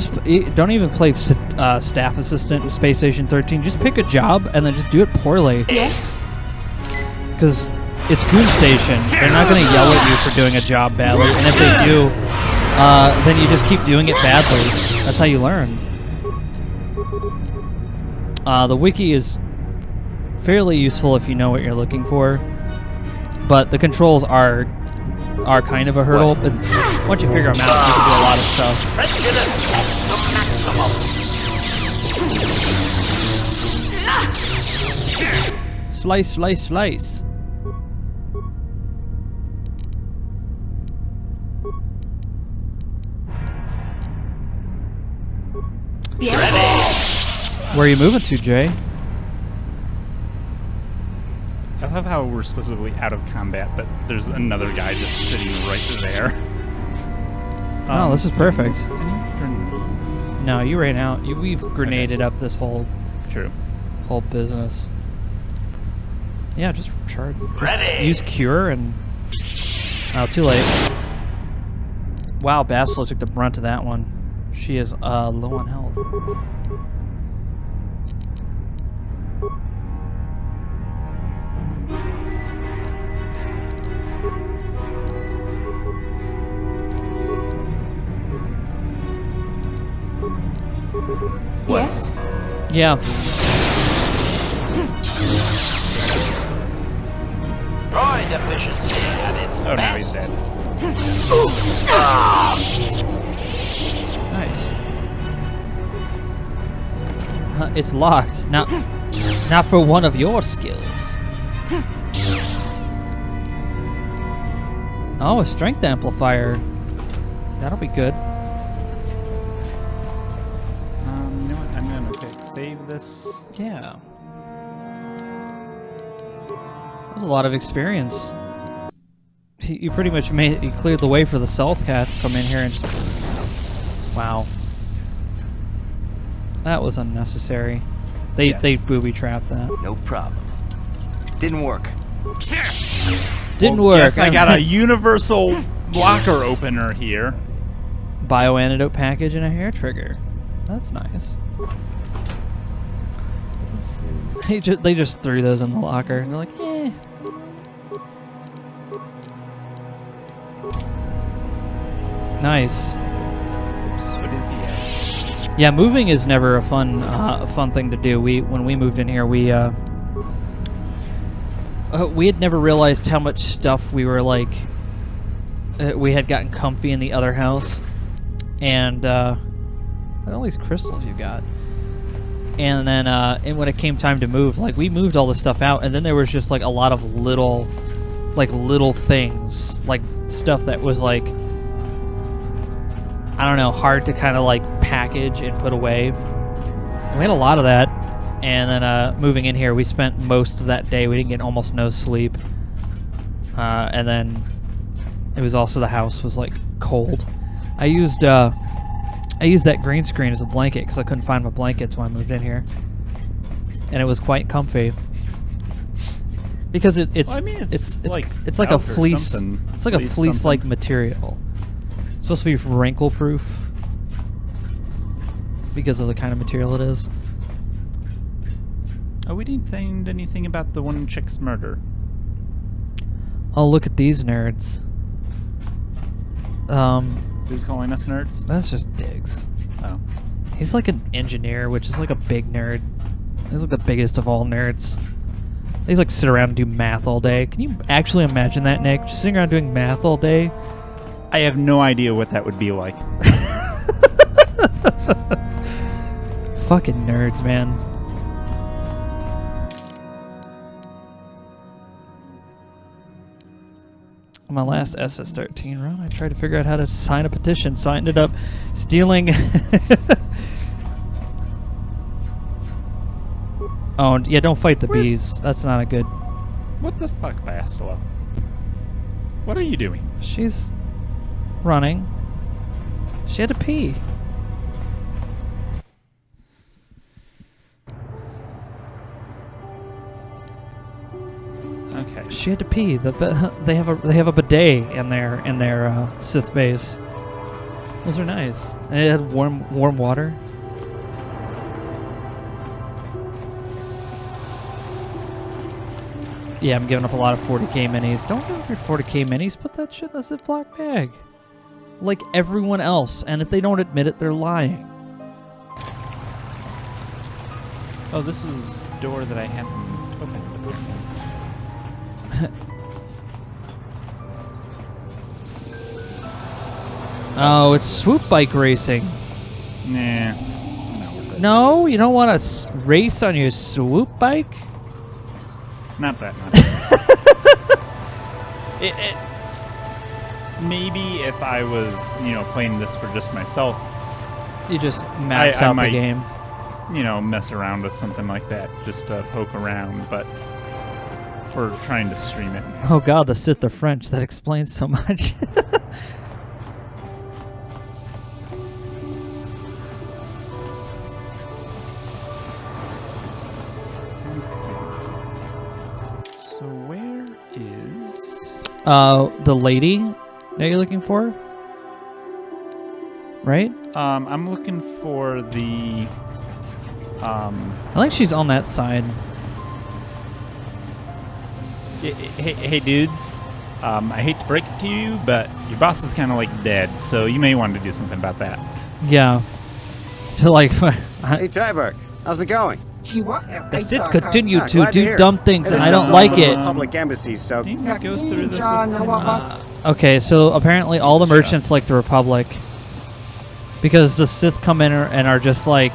don't even play staff assistant in Space Station 13. Just pick a job and then just do it poorly. Yes? Because it's Goon Station. They're not going to yell at you for doing a job badly. And if they do, then you just keep doing it badly. That's how you learn. The wiki is fairly useful if you know what you're looking for. But the controls are kind of a hurdle. But once you figure them out, you can do a lot of stuff. Slice, slice, slice. Where are you moving to, Jay? I love how we're supposedly out of combat, but there's another guy just sitting right there. Oh, this is perfect. Any grenades? No, you ran out. We've grenaded up this whole business. Yeah, just charge. Just use cure and. Oh, too late. Wow, Basilo took the brunt of that one. She is low on health. Yes? Yeah. Droid efficiency at its Oh, now best. he's dead. Nice. It's locked. Now, not for one of your skills. Oh, a strength amplifier. That'll be good. You know what? I'm gonna save this. Yeah. That was a lot of experience. You pretty much you cleared the way for the Stealth Cat to come in here and just... Wow. That was unnecessary. They booby-trapped that. No problem. Didn't work. Didn't Well, work. Yes, I got a universal locker opener here. Bioantidote package and a hair trigger. That's nice. This is... They just threw those in the locker. And they're like, eh. Nice. Oops, what is he at? Yeah, moving is never a fun thing to do. When we moved in here, we had never realized how much stuff we were like. We had gotten comfy in the other house, and all these crystals you got. And then and when it came time to move, like we moved all the stuff out, and then there was just like a lot of little things, like stuff that was like, I don't know, hard to kind of like package and put away. And we had a lot of that, and then moving in here, we spent most of that day. We didn't get almost no sleep, and then it was also the house was like cold. I used that green screen as a blanket because I couldn't find my blankets when I moved in here, and it was quite comfy. Because it's Well, I mean, it's like like a felt or fleece. something. It's like a Fleece fleece-like something. material. It's supposed to be wrinkle-proof because of the kind of material it is. Oh, we didn't find anything about the one chick's murder. Oh, look at these nerds. Who's calling us nerds? That's just Diggs. Oh. He's like an engineer, which is like a big nerd. He's like the biggest of all nerds. He's like sit around and do math all day. Can you actually imagine that, Nick? Just sitting around doing math all day? I have no idea what that would be like. Fucking nerds, man. On my last SS-13 run, I tried to figure out how to sign a petition, so I ended up stealing... Oh, yeah, don't fight the bees. That's not a good... What the fuck, Bastila? What are you doing? She's running. She had to pee. Okay. She had to pee. They have a bidet in their Sith base. Those are nice. And it had warm water. Yeah, I'm giving up a lot of 40k minis. Don't give up your 40k minis. Put that shit in a Ziploc bag. Like everyone else. And if they don't admit it, they're lying. Oh, this is a door that I hadn't opened. Oh, it's swoop bike racing. Nah. No, you don't want to race on your swoop bike? Not that much. Maybe if I was, playing this for just myself, You just max I out might, the game. Mess around with something like that, just to poke around, but for trying to stream it. Oh god, the Sith are French. That explains so much. So where is... The lady that you're looking for? Right? I'm looking for the... I think she's on that side. Hey dudes. I hate to break it to you, but your boss is kind of like dead, so you may want to do something about that. Yeah. To like... Hey, Tyberg, how's it going? The Sith continue to glad to do hear. dumb things, Hey, and this I don't is like all from it. the public embassy, so... Can you go through this with Okay, so apparently all the merchants like the Republic. Because the Sith come in and are just like...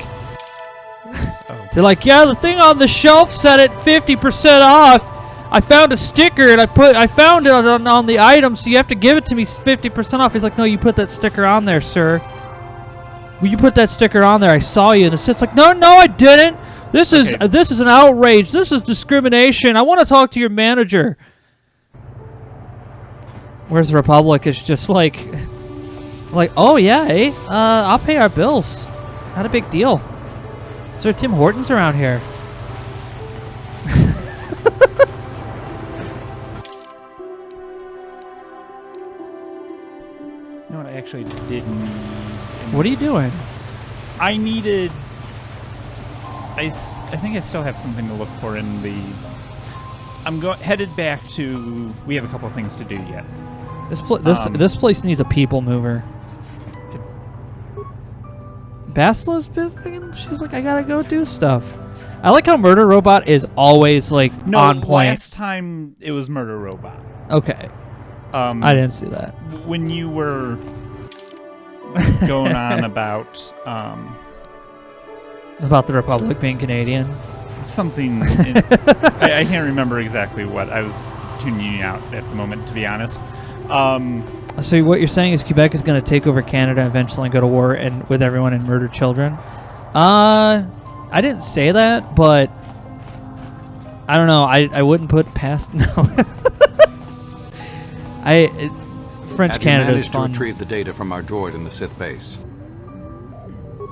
They're like, yeah, the thing on the shelf said it 50% off. I found a sticker and I found it on the item, so you have to give it to me 50% off. He's like, no, you put that sticker on there, sir. Well, you put that sticker on there. I saw you. And the Sith's like, no, I didn't. This is an outrage. This is discrimination. I want to talk to your manager. Whereas the Republic is just like, oh yeah, eh? I'll pay our bills. Not a big deal. Is there Tim Hortons around here? No, I actually didn't need... What are you doing? I needed... I think I still have something to look for in the... I'm headed back to... We have a couple things to do yet. This place needs a people mover. Bastila's been... She's like, I gotta go do stuff. I like how Murder Robot is always like on point. Last time it was Murder Robot. Okay. I didn't see that. When you were going on about the Republic being Canadian. Something. I can't remember exactly what. I was tuning out at the moment, to be honest. So what you're saying is Quebec is going to take over Canada eventually and go to war with everyone and murder children? I didn't say that, but I don't know. I wouldn't put past... No. French Canada is fun. To retrieve the data from our droid in the Sith base?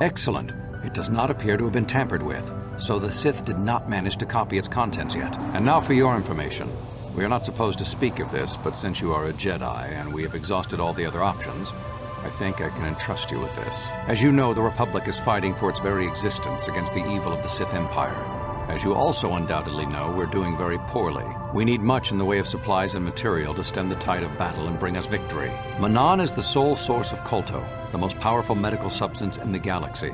Excellent. It does not appear to have been tampered with, so the Sith did not manage to copy its contents yet. And now for your information. We are not supposed to speak of this, but since you are a Jedi and we have exhausted all the other options, I think I can entrust you with this. As you know, the Republic is fighting for its very existence against the evil of the Sith Empire. As you also undoubtedly know, we're doing very poorly. We need much in the way of supplies and material to stem the tide of battle and bring us victory. Manan is the sole source of KOTOR, the most powerful medical substance in the galaxy.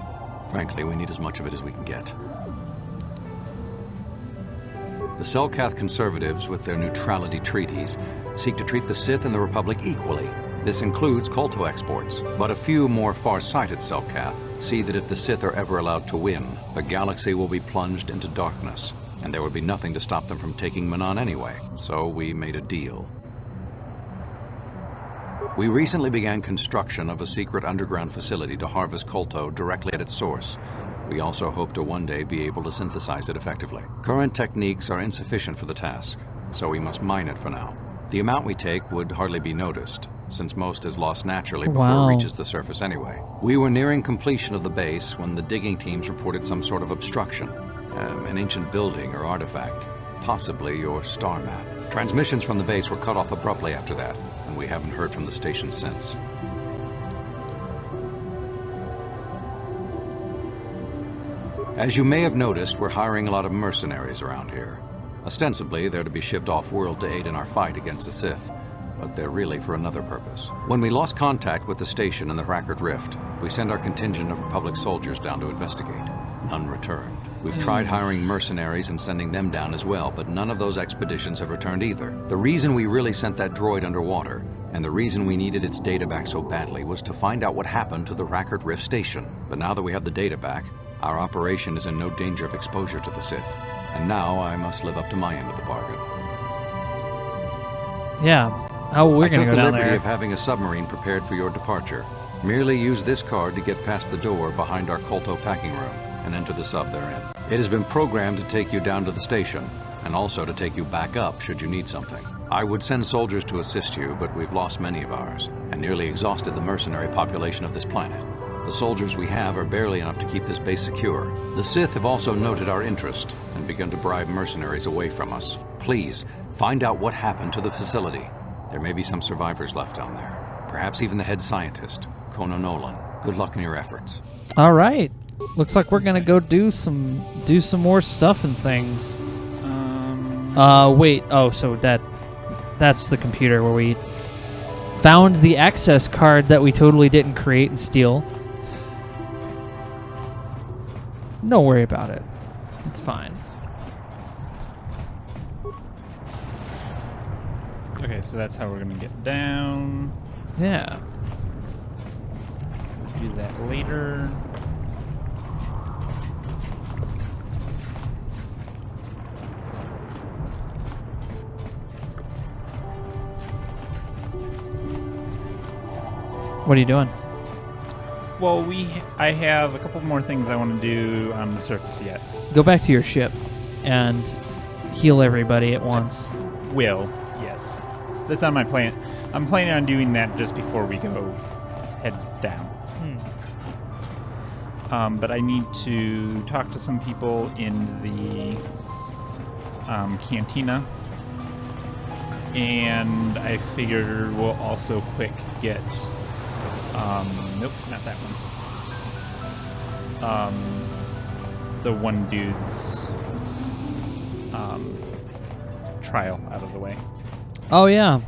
Frankly, we need as much of it as we can get. The Selkath conservatives, with their neutrality treaties, seek to treat the Sith and the Republic equally. This includes Kolto exports, but a few more far-sighted Selkath see that if the Sith are ever allowed to win, the galaxy will be plunged into darkness, and there would be nothing to stop them from taking Manon anyway. So we made a deal. We recently began construction of a secret underground facility to harvest Kolto directly at its source. We also hope to one day be able to synthesize it effectively. Current techniques are insufficient for the task, so we must mine it for now. The amount we take would hardly be noticed, since most is lost naturally before it reaches the surface anyway. We were nearing completion of the base when the digging teams reported some sort of obstruction. An ancient building or artifact, possibly your star map. Transmissions from the base were cut off abruptly after that, and we haven't heard from the station since. As you may have noticed, we're hiring a lot of mercenaries around here. Ostensibly, they're to be shipped off-world to aid in our fight against the Sith, but they're really for another purpose. When we lost contact with the station in the Rackard Rift, we sent our contingent of Republic soldiers down to investigate. None returned. We've tried hiring mercenaries and sending them down as well, but none of those expeditions have returned either. The reason we really sent that droid underwater, and the reason we needed its data back so badly, was to find out what happened to the Rackard Rift station. But now that we have the data back, our operation is in no danger of exposure to the Sith. And now I must live up to my end of the bargain. Yeah. How we're going to go down there. I took the liberty of having a submarine prepared for your departure. Merely use this card to get past the door behind our Kolto packing room and enter the sub therein. It has been programmed to take you down to the station, and also to take you back up should you need something. I would send soldiers to assist you, but we've lost many of ours, and nearly exhausted the mercenary population of this planet. The soldiers we have are barely enough to keep this base secure. The Sith have also noted our interest, and begun to bribe mercenaries away from us. Please, find out what happened to the facility. There may be some survivors left down there. Perhaps even the head scientist, Kono Nolan. Good luck in your efforts. All right. Looks like we're gonna go do some more stuff and things. Wait. Oh, so that's the computer where we found the access card that we totally didn't create and steal. Don't worry about it. It's fine. Okay, so that's how we're gonna get down. Yeah. Do that later. What are you doing? Well, I have a couple more things I want to do on the surface yet. Go back to your ship and heal everybody at once. Will, yes. That's on my plan. I'm planning on doing that just before we go head down. But I need to talk to some people in the cantina. And I figure we'll also quick get... nope, not that one. The one dude's trial out of the way. Oh yeah.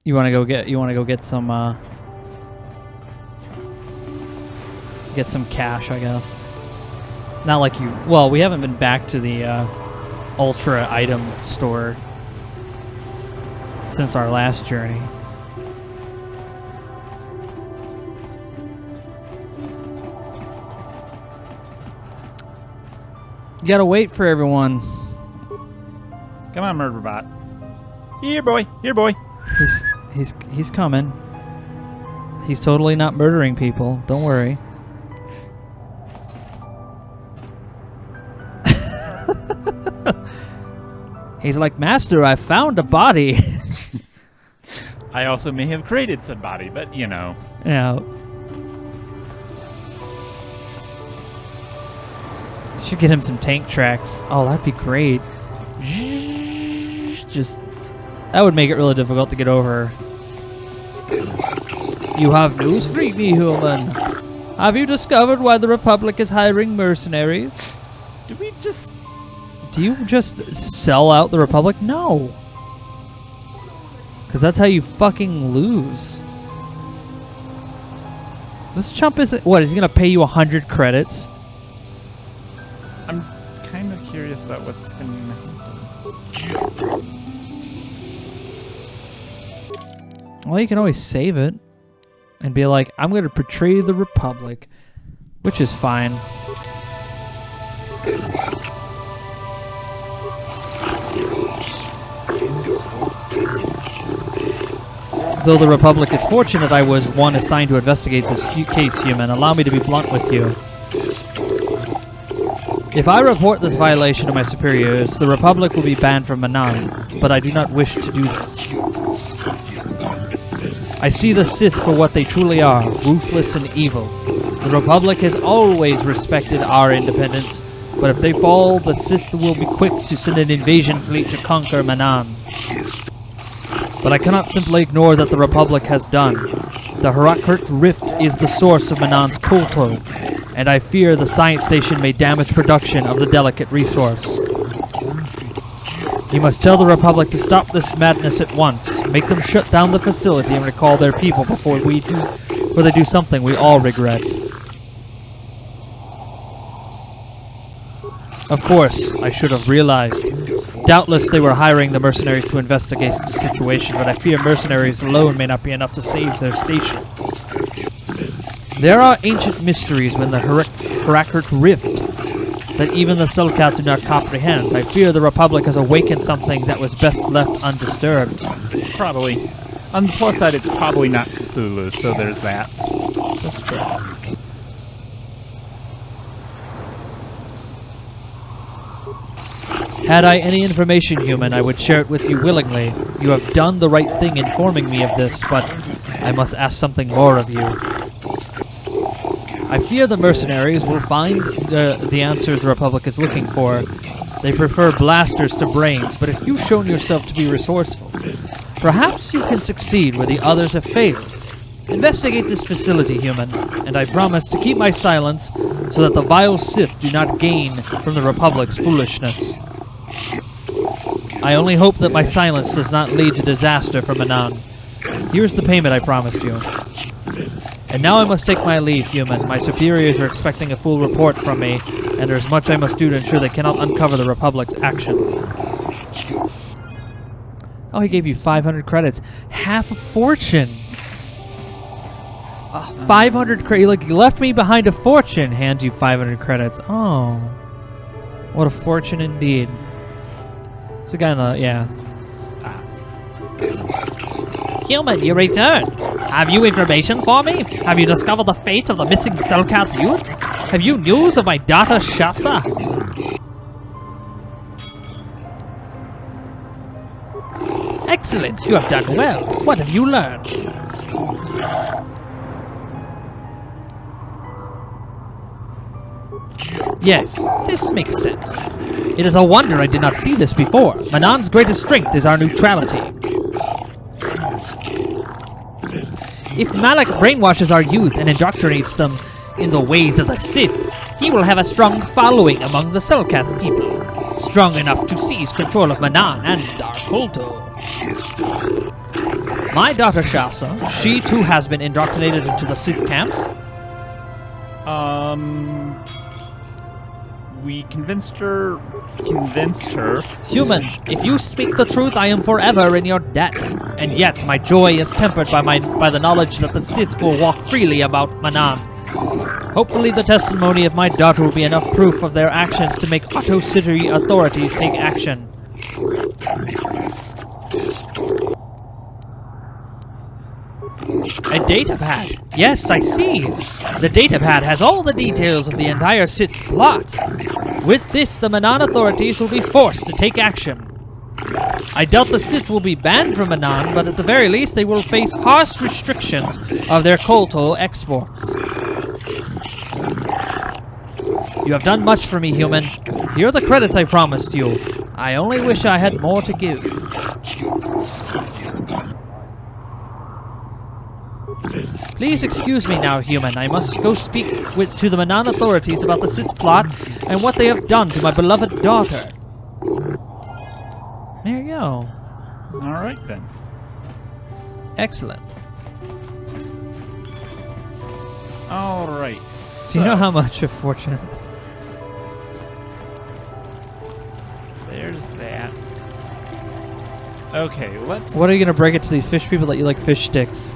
You want to go get some cash, I guess. Not like you. Well, we haven't been back to the Ultra item store since our last journey. You gotta wait for everyone. Come on, Murderbot. Here, boy. Here, boy. He's coming. He's totally not murdering people. Don't worry. He's like, Master, I found a body. I also may have created said body, but you know. Yeah. Should get him some tank tracks. Oh, that'd be great. Just that would make it really difficult to get over. You have news for me, human. Have you discovered why the Republic is hiring mercenaries? Do you just sell out the Republic? No. Because that's how you fucking lose. This chump isn't... What, is he going to pay you 100 credits? I'm kind of curious about what's going to happen. Well, you can always save it and be like, I'm going to portray the Republic, which is fine. Though the Republic is fortunate I was one assigned to investigate this case, human, allow me to be blunt with you. If I report this violation to my superiors, the Republic will be banned from Manaan, but I do not wish to do this. I see the Sith for what they truly are, ruthless and evil. The Republic has always respected our independence, but if they fall, the Sith will be quick to send an invasion fleet to conquer Manaan. But I cannot simply ignore that the Republic has done. The Harakurt Rift is the source of Manaan's KOTOR, and I fear the science station may damage production of the delicate resource. You must tell the Republic to stop this madness at once. Make them shut down the facility and recall their people before they do something we all regret. Of course, I should have realized. Doubtless they were hiring the mercenaries to investigate the situation, but I fear mercenaries alone may not be enough to save their station. There are ancient mysteries within the Harakurt Rift that even the Selkath do not comprehend. I fear the Republic has awakened something that was best left undisturbed. Probably. On the plus side, it's probably not Cthulhu, so there's that. That's true. Had I any information, human, I would share it with you willingly. You have done the right thing informing me of this, but I must ask something more of you. I fear the mercenaries will find the answers the Republic is looking for. They prefer blasters to brains, but if you've shown yourself to be resourceful, perhaps you can succeed where the others have failed. Investigate this facility, human, and I promise to keep my silence so that the vile Sith do not gain from the Republic's foolishness. I only hope that my silence does not lead to disaster for Manaan. Here's the payment I promised you. And now I must take my leave, human. My superiors are expecting a full report from me, and there's much I must do to ensure they cannot uncover the Republic's actions. Oh, he gave you 500 credits. Half a fortune! 500 credits. Look, you left me behind a fortune. Hand you 500 credits. Oh. What a fortune indeed. It's a guy in the... yeah. Human, you return. Have you information for me? Have you discovered the fate of the missing Selkath youth? Have you news of my daughter Shasa? Excellent, you have done well. What have you learned? Yes, this makes sense. It is a wonder I did not see this before. Manaan's greatest strength is our neutrality. If Malak brainwashes our youth and indoctrinates them in the ways of the Sith, he will have a strong following among the Selkath people, strong enough to seize control of Manaan and our KOTOR. My daughter Shasa, she too has been indoctrinated into the Sith camp? We convinced her. Human, if you speak the truth, I am forever in your debt. And yet, my joy is tempered by the knowledge that the Sith will walk freely about Manaan. Hopefully the testimony of my daughter will be enough proof of their actions to make Otto City authorities take action. A datapad. Yes, I see. The datapad has all the details of the entire Sith plot. With this, the Manaan authorities will be forced to take action. I doubt the Sith will be banned from Manaan, but at the very least they will face harsh restrictions of their KOTOR exports. You have done much for me, human. Here are the credits I promised you. I only wish I had more to give. Please excuse me now, human. I must go speak to the Manaan authorities about the Sith plot and what they have done to my beloved daughter. There you go. Alright then. Excellent. Alright. Do you know how much a fortune? There's that. Okay, let's... What are you gonna break it to these fish people that you like fish sticks?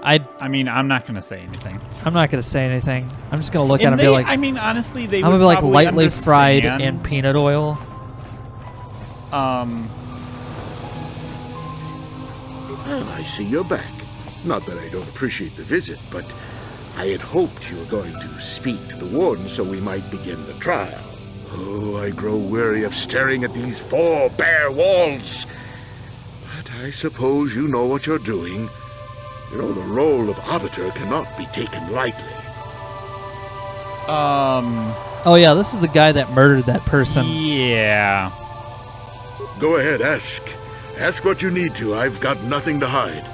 I mean, I'm not gonna say anything. I'm not gonna say anything. I'm just gonna look at them and be like, I mean, honestly, they I'm would gonna be like probably lightly fried understand. in peanut oil. Well, I see you're back. Not that I don't appreciate the visit, but I had hoped you were going to speak to the warden so we might begin the trial. Oh, I grow weary of staring at these 4 bare walls. But I suppose you know what you're doing. You know, the role of arbiter cannot be taken lightly. Oh yeah, this is the guy that murdered that person. Yeah. Go ahead, ask. Ask what you need to. I've got nothing to hide.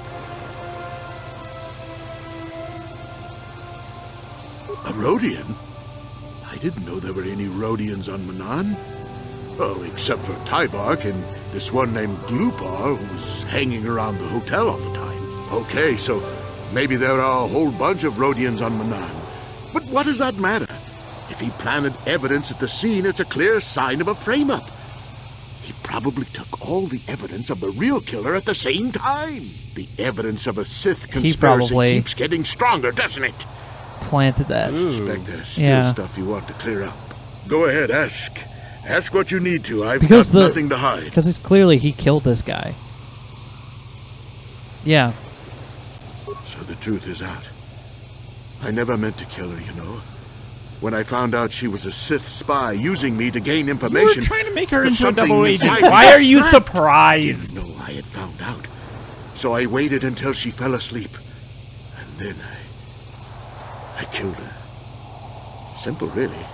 A Rhodian? I didn't know there were any Rhodians on Manan. Oh, except for Tyvark and this one named Glupar who's hanging around the hotel all the time. Okay, so maybe there are a whole bunch of Rhodians on Manan. But what does that matter? If he planted evidence at the scene, it's a clear sign of a frame-up. He probably took all the evidence of the real killer at the same time. The evidence of a Sith conspiracy keeps getting stronger, doesn't it? Planted that. I suspect there's still stuff you want to clear up. Go ahead, ask. Ask what you need to. I've got nothing to hide. Because it's clearly he killed this guy. Yeah. So the truth is out. I never meant to kill her, you know. When I found out she was a Sith spy using me to gain information... You were trying to make her into a something double agent. inside Why are you I surprised? didn't know I had found out. So I waited until she fell asleep. And then I killed her. Simple, really.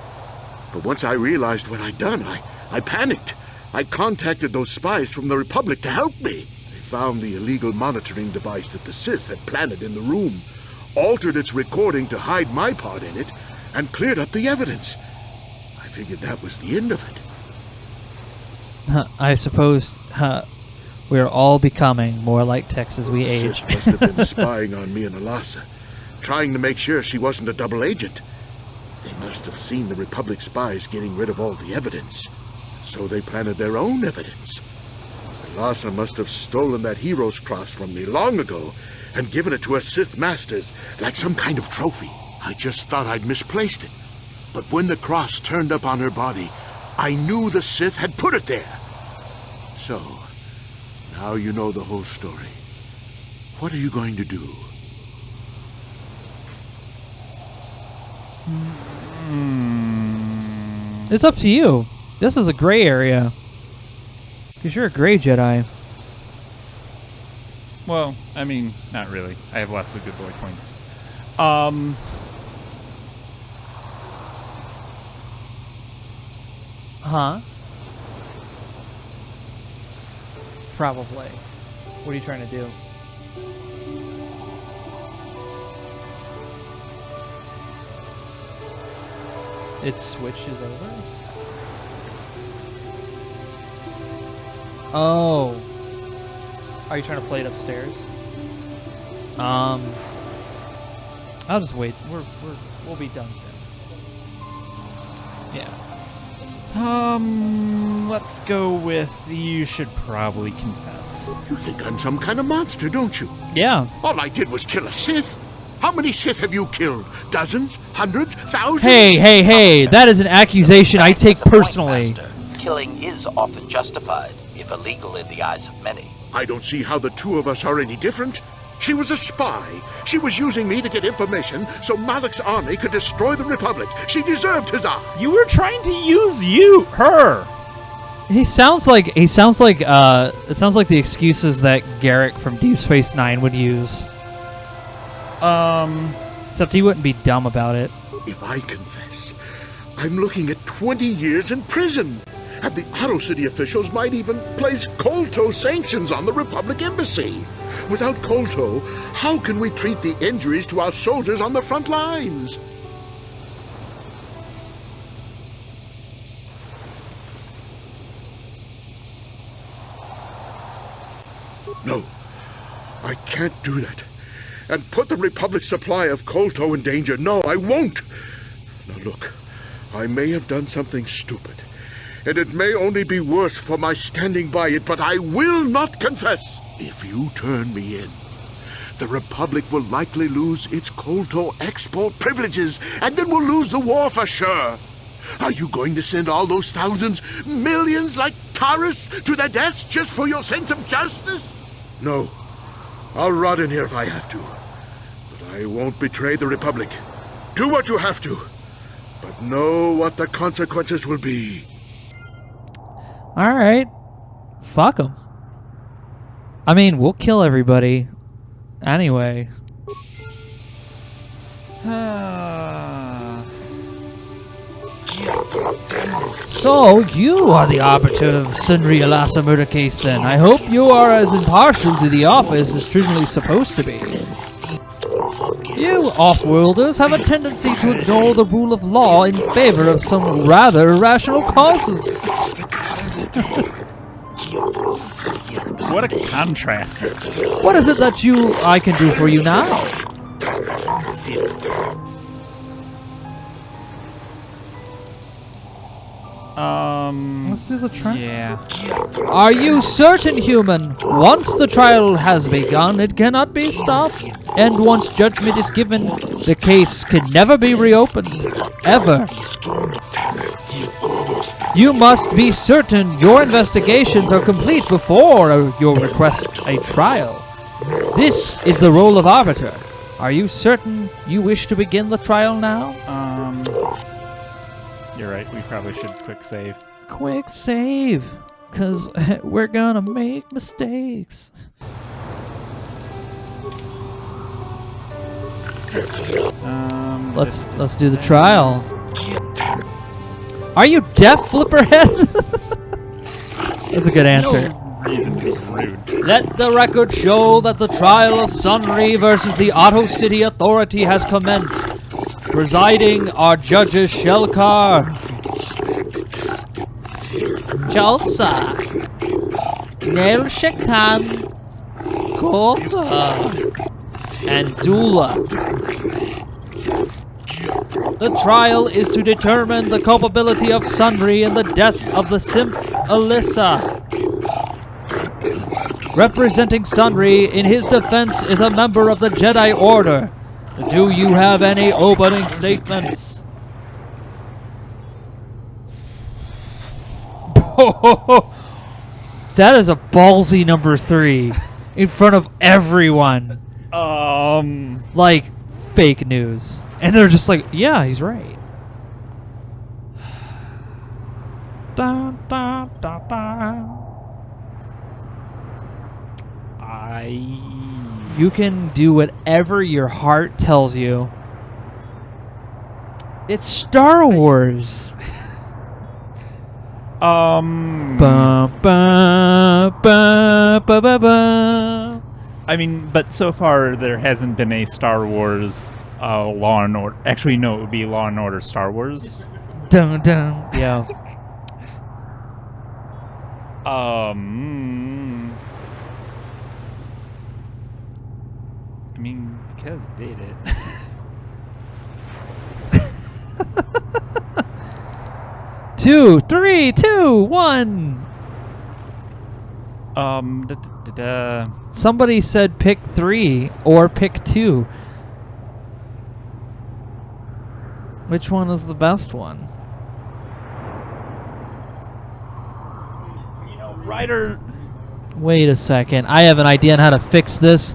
But once I realized what I'd done, I panicked. I contacted those spies from the Republic to help me. They found the illegal monitoring device that the Sith had planted in the room, altered its recording to hide my part in it, and cleared up the evidence. I figured that was the end of it. I suppose we're all becoming more like Tex as we age. Sith must have been spying on me and Alasa, trying to make sure she wasn't a double agent. They must have seen the Republic spies getting rid of all the evidence, so they planted their own evidence. Alasa must have stolen that hero's cross from me long ago and given it to her Sith masters like some kind of trophy. I just thought I'd misplaced it. But when the cross turned up on her body, I knew the Sith had put it there. So, now you know the whole story. What are you going to do? It's up to you. This is a gray area. Because you're a gray Jedi. Well, I mean, not really. I have lots of good boy points. Huh? Probably. What are you trying to do? It switches over? Oh. Are you trying to play it upstairs? I'll just wait. We'll be done soon. Yeah. Let's go with you should probably confess. You think I'm some kind of monster, don't you? Yeah. All I did was kill a Sith. How many Sith have you killed? Dozens? Hundreds? Thousands? Hey, that is an accusation I take personally. Killing is often justified, if illegal in the eyes of many. I don't see how the two of us are any different. She was a spy. She was using me to get information so Malak's army could destroy the Republic. She deserved his eye. You were trying to use her. It sounds like the excuses that Garrick from Deep Space Nine would use. Except he wouldn't be dumb about it. If I confess, I'm looking at 20 years in prison. And the Otto City officials might even place KOTOR sanctions on the Republic Embassy. Without KOTOR, how can we treat the injuries to our soldiers on the front lines? No, I can't do that. And put the Republic's supply of KOTOR in danger. No, I won't. Now look, I may have done something stupid. and it may only be worse for my standing by it, but I will not confess. If you turn me in, the Republic will likely lose its KOTOR export privileges, and then we'll lose the war for sure. Are you going to send all those thousands, millions like Taurus to their deaths just for your sense of justice? No. I'll rot in here if I have to. But I won't betray the Republic. Do what you have to, but know what the consequences will be. Alright. Fuck them. I mean, we'll kill everybody. Anyway. So, you are the arbiter of Sunri Alasa murder case then. I hope you are as impartial to the office as truly supposed to be. You off-worlders have a tendency to ignore the rule of law in favor of some rather irrational causes. What a contrast. What is it that I can do for you now? Let's do the trial. Yeah. Are you certain, human? Once the trial has begun, it cannot be stopped. And once judgment is given, the case can never be reopened. Ever. You must be certain your investigations are complete before you request a trial. This is the role of arbiter. Are you certain you wish to begin the trial now? You're right, we probably should quick save. Quick save, because we're gonna make mistakes. Let's do the trial. Are you deaf, Flipperhead? That's a good answer. No reason to be rude. Let the record show that the trial of Sunri versus the Otto City Authority has commenced. Presiding are Judges Shelkar, Jalsa, Nail Shekan, KOTOR, and Dula. The trial is to determine the culpability of Sunri in the death of the Symph Alyssa. Representing Sunri in his defense is a member of the Jedi Order. Do you have any opening statements? That is a ballsy number 3 in front of everyone. Like fake news. And they're just like, yeah, he's right. Da, da, da, da. You can do whatever your heart tells you. It's Star Wars. Ba, ba, ba, ba, ba, ba. I mean, but so far there hasn't been a Star Wars Law and Order. Actually, no, it would be Law and Order Star Wars. Dun, dun. Yeah. I mean, because it did it. Two, three, two, one. Somebody said pick 3 or pick 2. Which one is the best one? You know, Ryder. Wait a second. I have an idea on how to fix this.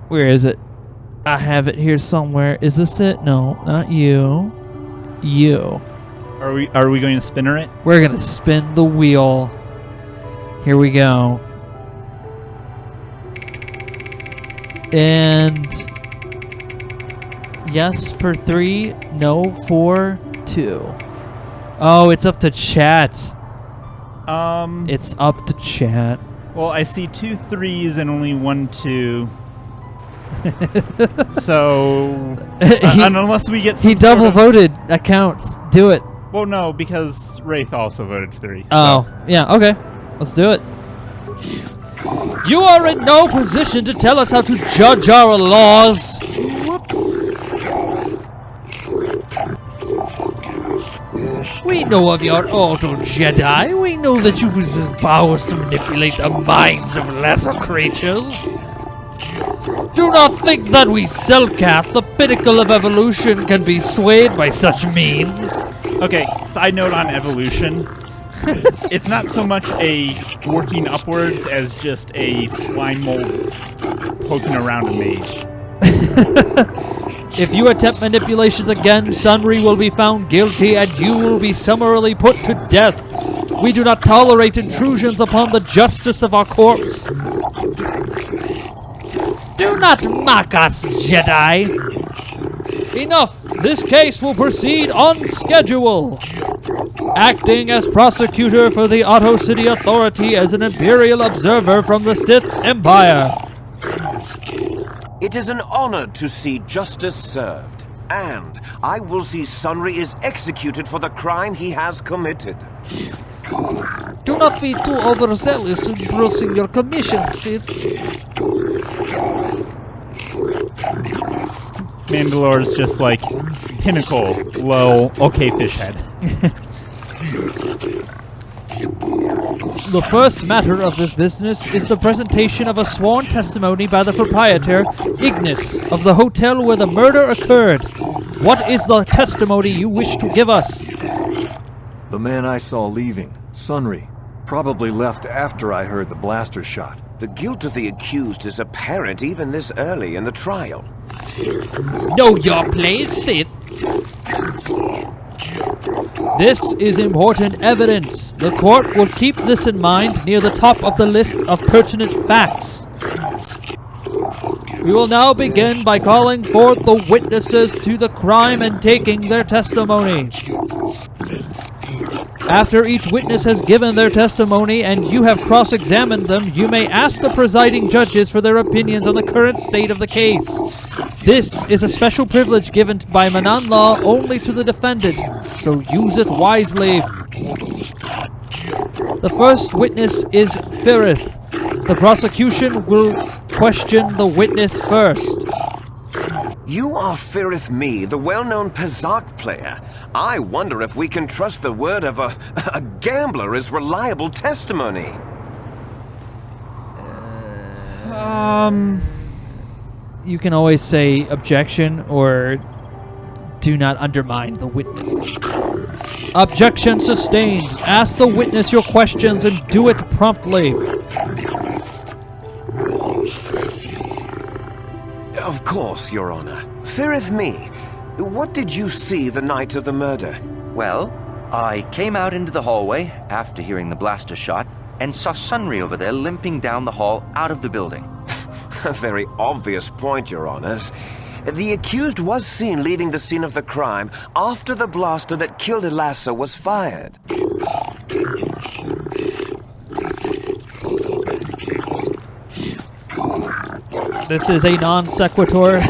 Where is it? I have it here somewhere. Is this it? No, not you. You. Are we going to spinner it? We're gonna spin the wheel. Here we go. And yes for 3, no for 2. Oh, it's up to chat. It's up to chat. Well, I see 2 3s and only 1 2. So, and unless we get some he double voted accounts. Do it. Well, no, because Wraith also voted 3. Oh, so. Yeah, okay. Let's do it. You are in no position to tell us how to judge our laws. Whoops. We know of your auto Jedi. We know that you possess powers to manipulate the minds of lesser creatures. Do not think that we Selkath, the pinnacle of evolution, can be swayed by such means. Okay, side note on evolution. It's not so much a working upwards as just a slime mold poking around a maze. If you attempt manipulations again, Sunry will be found guilty and you will be summarily put to death. We do not tolerate intrusions upon the justice of our corpse. Do not mock us, Jedi! Enough! This case will proceed on schedule! Acting as prosecutor for the Otto City Authority as an Imperial observer from the Sith Empire. It is an honor to see justice served, and I will see Sunry is executed for the crime he has committed. Do not be too overzealous in bruising your commission, Sith. Mandalore's just like, pinnacle, low, okay, fish head. The first matter of this business is the presentation of a sworn testimony by the proprietor, Ignis, of the hotel where the murder occurred. What is the testimony you wish to give us? The man I saw leaving, Sunry, probably left after I heard the blaster shot. The guilt of the accused is apparent even this early in the trial. Know your place, Sith. This is important evidence. The court will keep this in mind near the top of the list of pertinent facts. We will now begin by calling forth the witnesses to the crime and taking their testimony. After each witness has given their testimony and you have cross-examined them, you may ask the presiding judges for their opinions on the current state of the case. This is a special privilege given by Manan law only to the defendant, so use it wisely. The first witness is Firith. The prosecution will question the witness first. You are Firith Me, the well-known Pazak player. I wonder if we can trust the word of a gambler as reliable testimony. You can always say objection or do not undermine the witness. Objection sustained. Ask the witness your questions and do it promptly. Of course, Your Honor. Firith Me, what did you see the night of the murder? Well, I came out into the hallway after hearing the blaster shot and saw Sunry over there limping down the hall out of the building. A very obvious point, Your Honors. The accused was seen leaving the scene of the crime after the blaster that killed Elassa was fired. This is a non sequitur.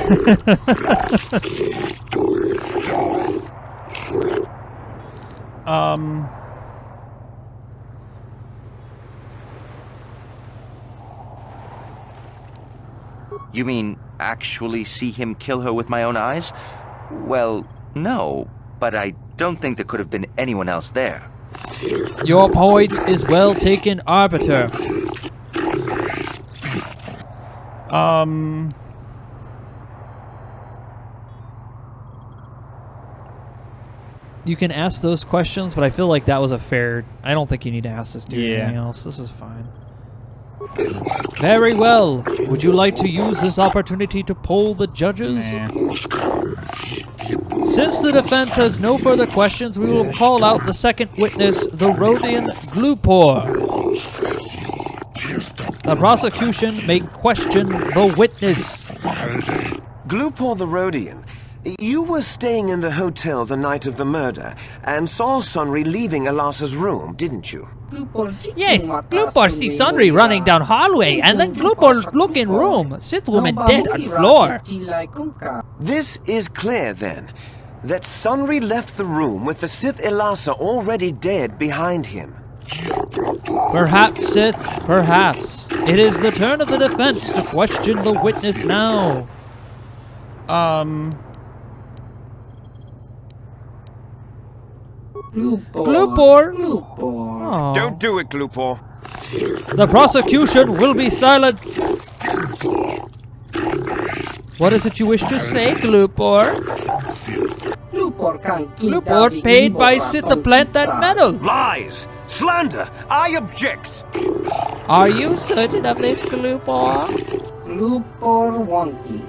You mean actually see him kill her with my own eyes? Well, no, but I don't think there could have been anyone else there. Your point is well taken, Arbiter. You can ask those questions, but I feel like that was a fair... I don't think you need to ask this dude anything else. This is fine. Very well. Would you like to use this opportunity to poll the judges? Nah. Since the defense has no further questions, we will call out the second witness, the Rhodian Glupor. The prosecution may question the witness. Glupor the Rhodian, you were staying in the hotel the night of the murder and saw Sunry leaving Elassa's room, didn't you? Yes, Glupor see Sunry running down hallway, and then Glupor look in room. Sith woman dead on floor. This is clear, then, that Sunry left the room with the Sith Elassa already dead behind him. Perhaps, Sith, perhaps. It is the turn of the defense to question the witness now. Glupor! Aw. Don't do it, Glupor. The prosecution will be silent. What is it you wish to say, Glupor? Glupor paid by Sith to plant that metal. Lies! Slander! I object! Are you certain of this, Glupor? Glupor wonky.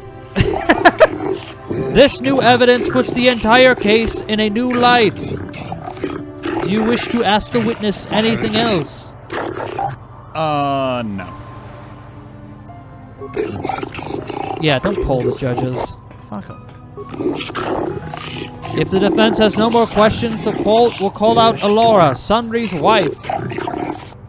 This new evidence puts the entire case in a new light. Do you wish to ask the witness anything else? No. Yeah, don't poll the judges. Fuck them. If the defense has no more questions, we'll call out Elora, Sunry's wife.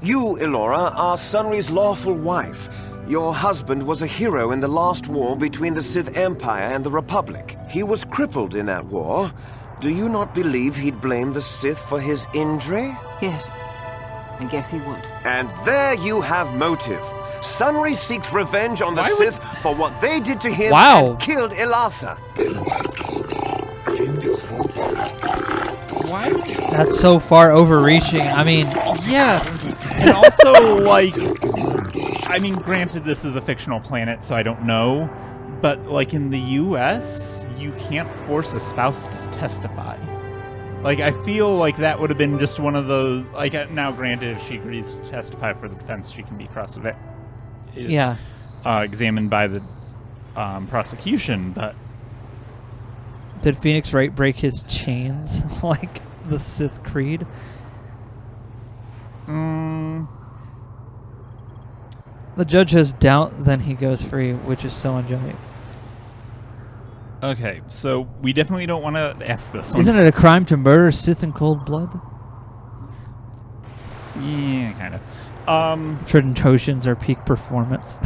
You, Elora, are Sunry's lawful wife. Your husband was a hero in the last war between the Sith Empire and the Republic. He was crippled in that war. Do you not believe he'd blame the Sith for his injury? Yes, I guess he would. And there you have motive. Sunry seeks revenge on the Sith for what they did to him and killed Elasa. Why? That's so far overreaching. I mean, yes. And also, like, I mean, granted, this is a fictional planet, so I don't know. But, like, in the U.S., you can't force a spouse to testify. Like, I feel like that would have been just one of those... Like, now, granted, if she agrees to testify for the defense, she can be examined by the prosecution, but... Did Phoenix Wright break his chains like the Sith Creed? Mm. The judge has doubt, then he goes free, which is so angelic. Okay, so we definitely don't want to ask this one. Isn't it a crime to murder Sith in cold blood? Yeah, kind of. Trojans are peak performance.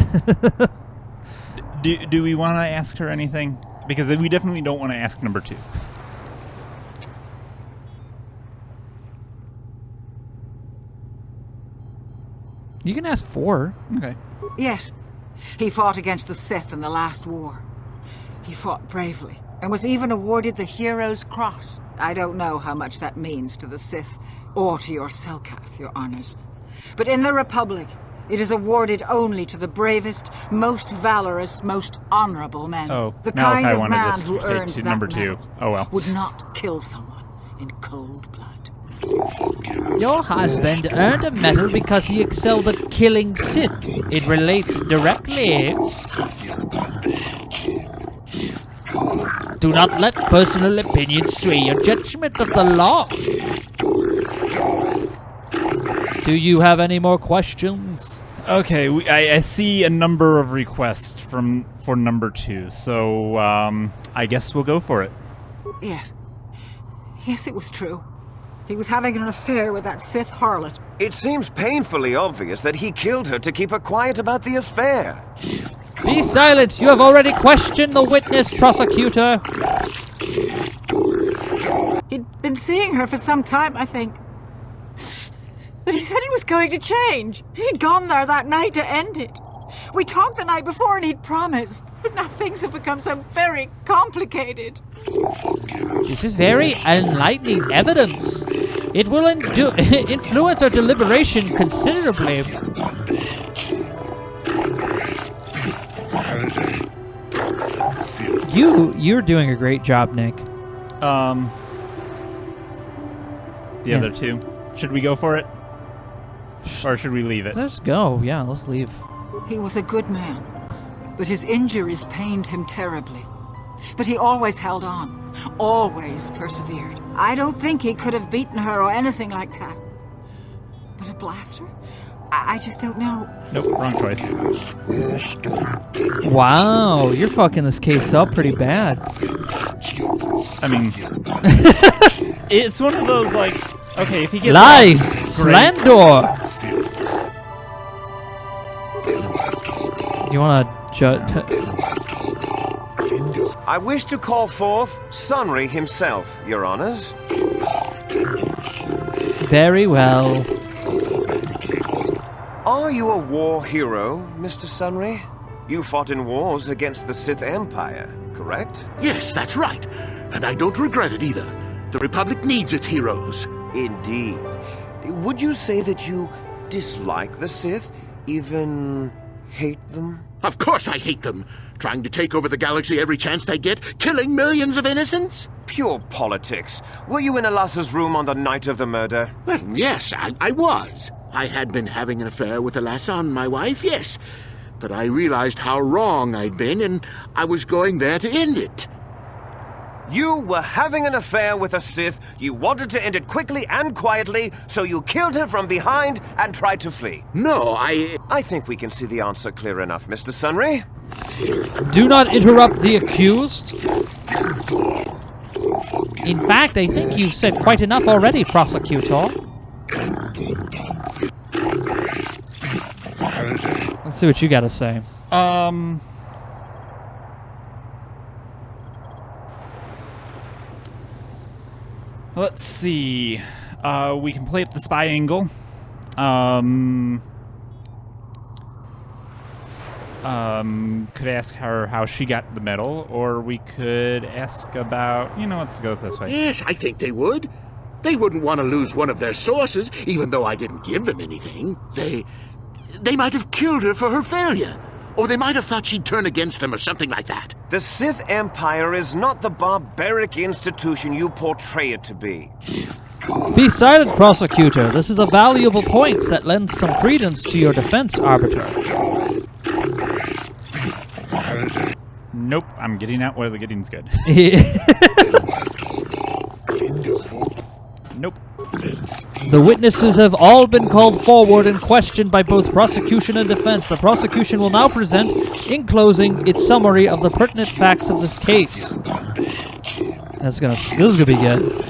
Do we want to ask her anything? Because we definitely don't want to ask number 2. You can ask 4. Okay. Yes, he fought against the Sith in the last war. He fought bravely and was even awarded the Hero's Cross. I don't know how much that means to the Sith or to your Selkath, your honors. But in the Republic, it is awarded only to the bravest, most valorous, most honorable men. Oh, the now kind if I of wanted man this who to earns take that number 2. medal Oh well. would not kill someone in cold blood. Your husband earned a medal because he excelled at killing Sith. It relates directly. Do not let personal opinions sway your judgment of the law. Do you have any more questions? Okay, I see a number of requests for number 2, so I guess we'll go for it. Yes. Yes, it was true. He was having an affair with that Sith harlot. It seems painfully obvious that he killed her to keep her quiet about the affair. Be silent! You have already questioned the witness, prosecutor! He'd been seeing her for some time, I think. But he said he was going to change. He'd gone there that night to end it. We talked the night before and he'd promised. But now things have become so very complicated. This is very enlightening evidence. It will influence our deliberation considerably. You're doing a great job, Nick. The other 2. Should we go for it? Or should we leave it? Let's go. Yeah, let's leave. He was a good man, but his injuries pained him terribly. But he always held on, always persevered. I don't think he could have beaten her or anything like that. But a blaster? I just don't know. Nope, wrong choice. Wow, you're fucking this case up pretty bad. I mean, it's one of those, like, okay, if he gets... Lies! Slander! You wanna judge... I wish to call forth Sunry himself, your honors. Very well. Are you a war hero, Mr. Sunry? You fought in wars against the Sith Empire, correct? Yes, that's right. And I don't regret it either. The Republic needs its heroes. Indeed. Would you say that you dislike the Sith? Even hate them? Of course I hate them. Trying to take over the galaxy every chance they get, killing millions of innocents? Pure politics. Were you in Elassa's room on the night of the murder? Well, yes, I was. I had been having an affair with Elassa on my wife, yes. But I realized how wrong I'd been, and I was going there to end it. You were having an affair with a Sith. You wanted to end it quickly and quietly, so you killed her from behind and tried to flee. No, I think we can see the answer clear enough, Mr. Sunry. Do not interrupt the accused. In fact, I think you've said quite enough already, prosecutor. Let's see what you gotta say. Let's see. We can play up the spy angle. Could ask her how she got the medal, or we could ask about, let's go this way. Yes, I think they would. They wouldn't want to lose one of their sources, even though I didn't give them anything. They might have killed her for her failure. Or they might have thought she'd turn against them or something like that. The Sith Empire is not the barbaric institution you portray it to be. Be silent, prosecutor. This is a valuable point that lends some credence to your defense, Arbiter. Nope, I'm getting out where the getting's good. Nope. The witnesses have all been called forward and questioned by both prosecution and defense. The prosecution will now present, in closing, its summary of the pertinent facts of this case. This is gonna be good.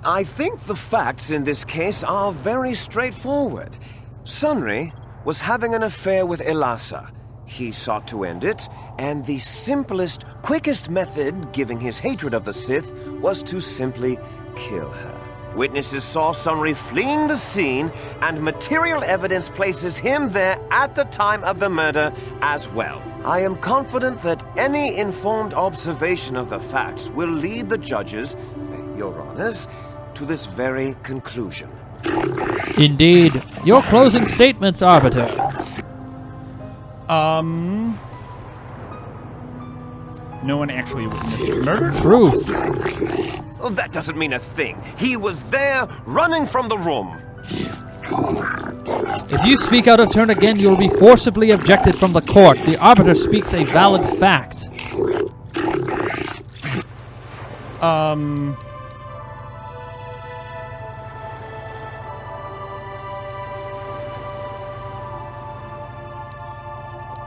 I think the facts in this case are very straightforward. Sunry was having an affair with Elassa. He sought to end it, and the simplest, quickest method, given his hatred of the Sith, was to simply kill her. Witnesses saw Sunry fleeing the scene, and material evidence places him there at the time of the murder as well. I am confident that any informed observation of the facts will lead the judges, Your Honors, to this very conclusion. Indeed. Your closing statements, Arbiter. No one actually witnessed the murder? Truth. Well, that doesn't mean a thing. He was there, running from the room. If you speak out of turn again, you will be forcibly ejected from the court. The Arbiter speaks a valid fact.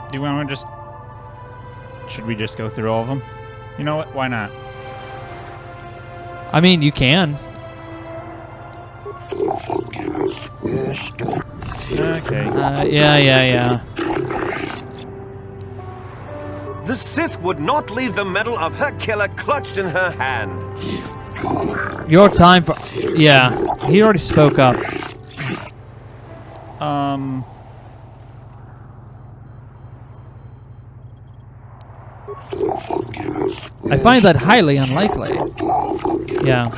Do you want to just... Should we just go through all of them? You know what? Why not? I mean, you can. Okay. Yeah. The Sith would not leave the medal of her killer clutched in her hand. Your time for... Yeah, he already spoke up. I find that highly unlikely. Yeah.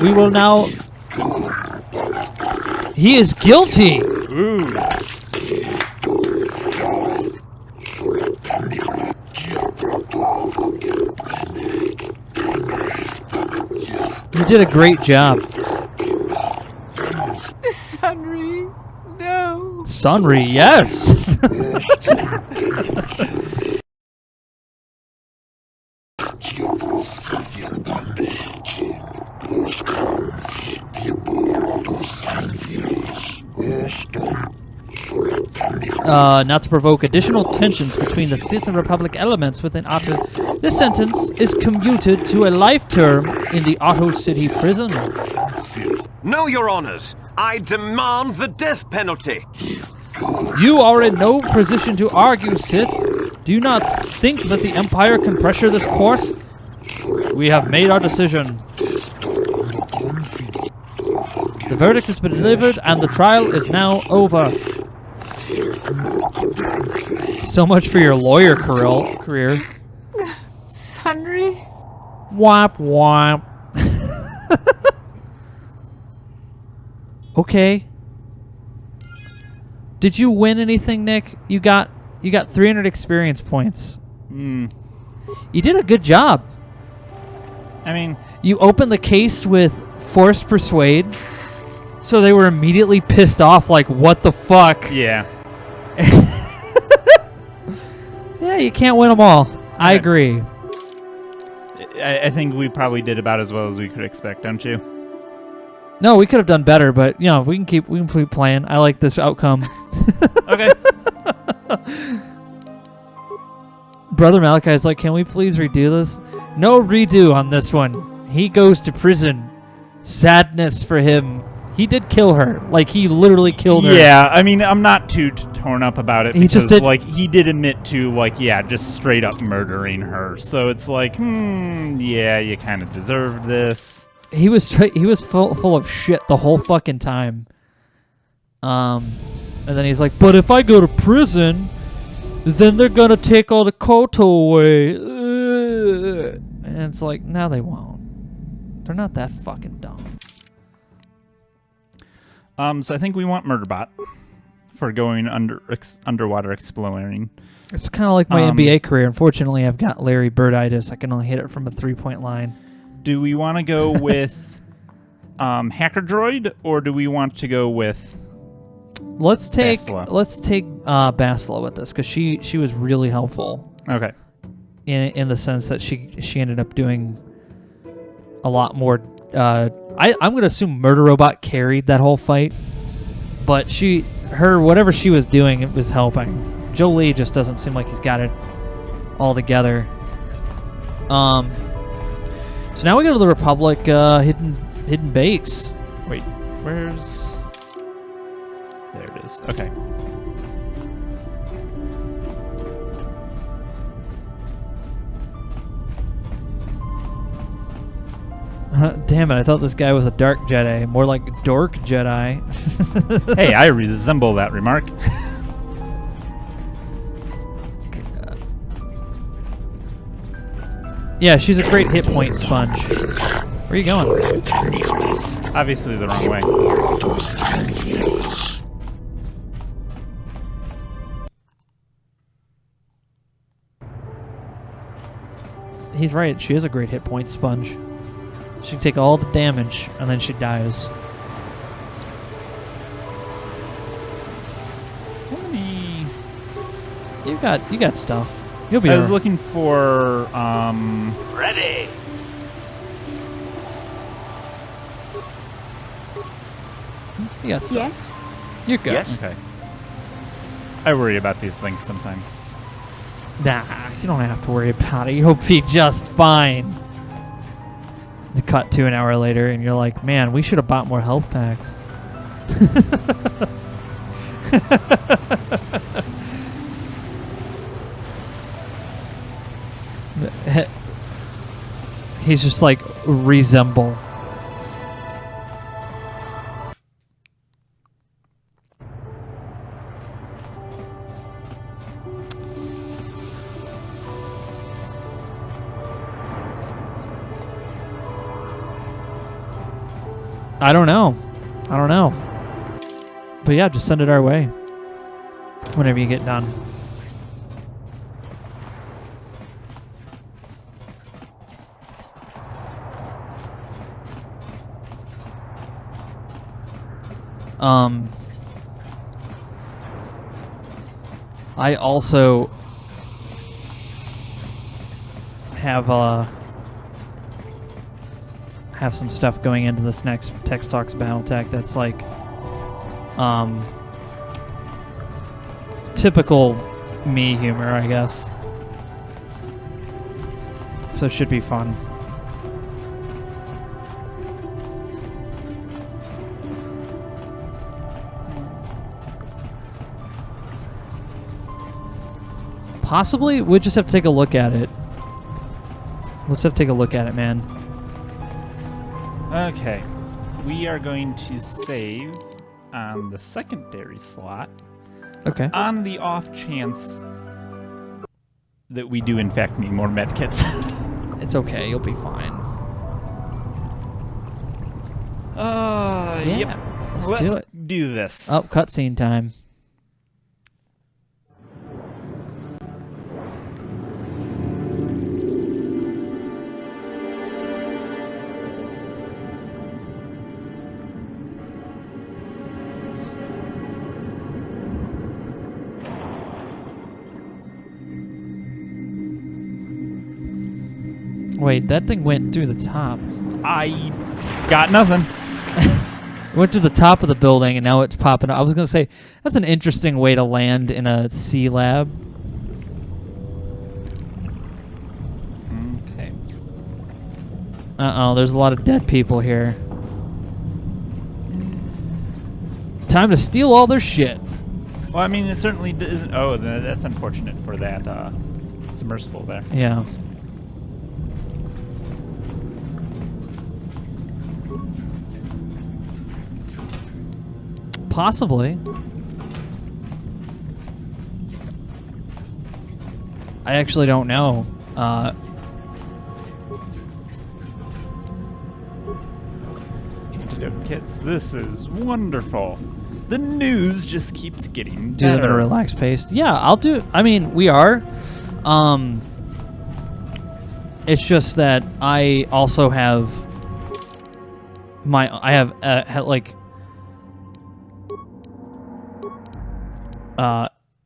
We will now... He is guilty! Ooh. You did a great job. Sunry, no. Sunry, yes! Not to provoke additional tensions between the Sith and Republic elements within Otto, this sentence is commuted to a life term in the Otto City prison. No, Your Honors. I demand the death penalty. You are in no position to argue, Sith. Do you not think that the Empire can pressure this course? We have made our decision. The verdict has been delivered and the trial is now over. So much for your lawyer career. Sunry? Womp womp. Okay. Did you win anything, Nick? You got 300 experience points. You did a good job. I mean, you opened the case with forced persuade, so they were immediately pissed off. Like, what the fuck? Yeah. Yeah, you can't win them all. I agree. I think we probably did about as well as we could expect, don't you? No, we could have done better, but you know, we can keep playing. I like this outcome. Okay. Brother Malachi's like, can we please redo this? No redo on this one. He goes to prison. Sadness for him. He did kill her. Like, he literally killed her. Yeah, I mean, I'm not too torn up about it He because, just did- like, he did admit to, like, yeah, just straight up murdering her. So it's like, yeah, you kind of deserved this. He was full of shit the whole fucking time. And then he's like, but if I go to prison, then they're gonna take all the KOTOR away. And it's like, no, they won't. They're not that fucking dumb. So I think we want Murderbot for going underwater exploring. It's kind of like my NBA career. Unfortunately, I've got Larry Birditis. I can only hit it from a 3-point line. Do we want to go with Hacker Droid, or do we want to go with Let's take Basila? Basila with this, because she was really helpful. Okay. In the sense that she ended up doing a lot more. I'm gonna assume Murder Robot carried that whole fight, but whatever she was doing, it was helping. Joe Lee just doesn't seem like he's got it all together. So now we go to the Republic hidden base. Wait, where's... There it is. Okay. Damn it, I thought this guy was a dark Jedi. More like dork Jedi. Hey, I resemble that remark. Yeah, she's a great hit point sponge. Where are you going? Obviously the wrong way. He's right, she is a great hit point sponge. She can take all the damage, and then she dies. You got stuff. You'll be I all was right. looking for, Ready. You got stuff. Yes. You're good. Yes. Okay. I worry about these things sometimes. Nah, you don't have to worry about it. You'll be just fine. You cut to an hour later, and you're like, man, we should have bought more health packs. He's just like, resemble. I don't know. But yeah, just send it our way. Whenever you get done. I also have some stuff going into this next Text Talks Battletech that's like typical me humor, I guess. So it should be fun. Possibly, we'll just have to take a look at it. Let's have to take a look at it, man. Okay. We are going to save on the secondary slot. Okay. On the off chance that we do in fact need more medkits. It's okay. You'll be fine. Yep. Let's do this. Oh, cutscene time. Wait, that thing went through the top. I got nothing. It went to the top of the building, and now it's popping up. I was going to say, that's an interesting way to land in a C lab. Okay. Uh-oh, there's a lot of dead people here. Time to steal all their shit. Well, I mean, it certainly isn't... Oh, that's unfortunate for that submersible there. Yeah. Possibly. I actually don't know. Antidote kits. This is wonderful. The news just keeps getting Do them at a better. relaxed pace. Yeah, I'll do... I mean, we are. It's just that I also have... I have, like...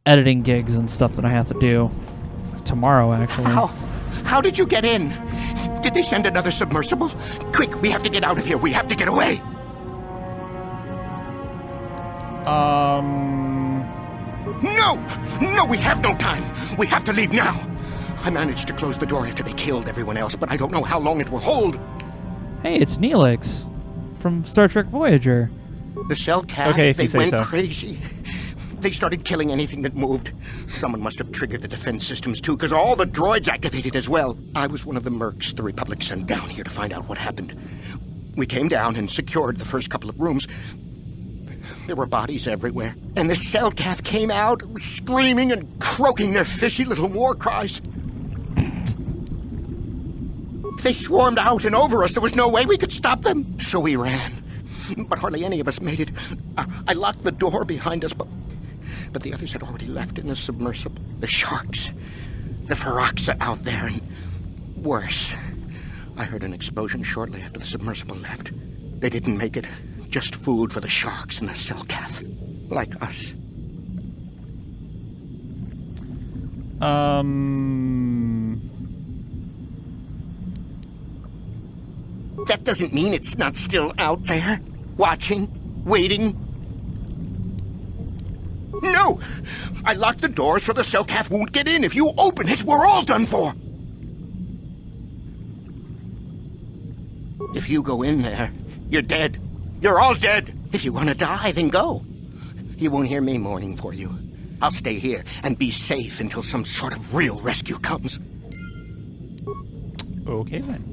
editing gigs and stuff that I have to do tomorrow, actually. How did you get in? Did they send another submersible? Quick, we have to get out of here. We have to get away. No! No, we have no time. We have to leave now. I managed to close the door after they killed everyone else, but I don't know how long it will hold. Hey, it's Neelix from Star Trek Voyager. The cell cat, Okay, if they you say went so. crazy. They started killing anything that moved. Someone must have triggered the defense systems too, because all the droids activated as well. I was one of the mercs the Republic sent down here to find out what happened. We came down and secured the first couple of rooms. There were bodies everywhere, and the cell cat came out, screaming and croaking their fishy little war cries. They swarmed out and over us. There was no way we could stop them. So we ran. But hardly any of us made it. I locked the door behind us, but the others had already left in the submersible. The sharks. The Ferox are out there, and worse. I heard an explosion shortly after the submersible left. They didn't make it. Just food for the sharks and the Selkath. Like us. That doesn't mean it's not still out there. Watching. Waiting. No! I locked the door so the Selkath won't get in. If you open it, we're all done for. If you go in there, you're dead. You're all dead. If you want to die, then go. You won't hear me mourning for you. I'll stay here and be safe until some sort of real rescue comes. Okay, then.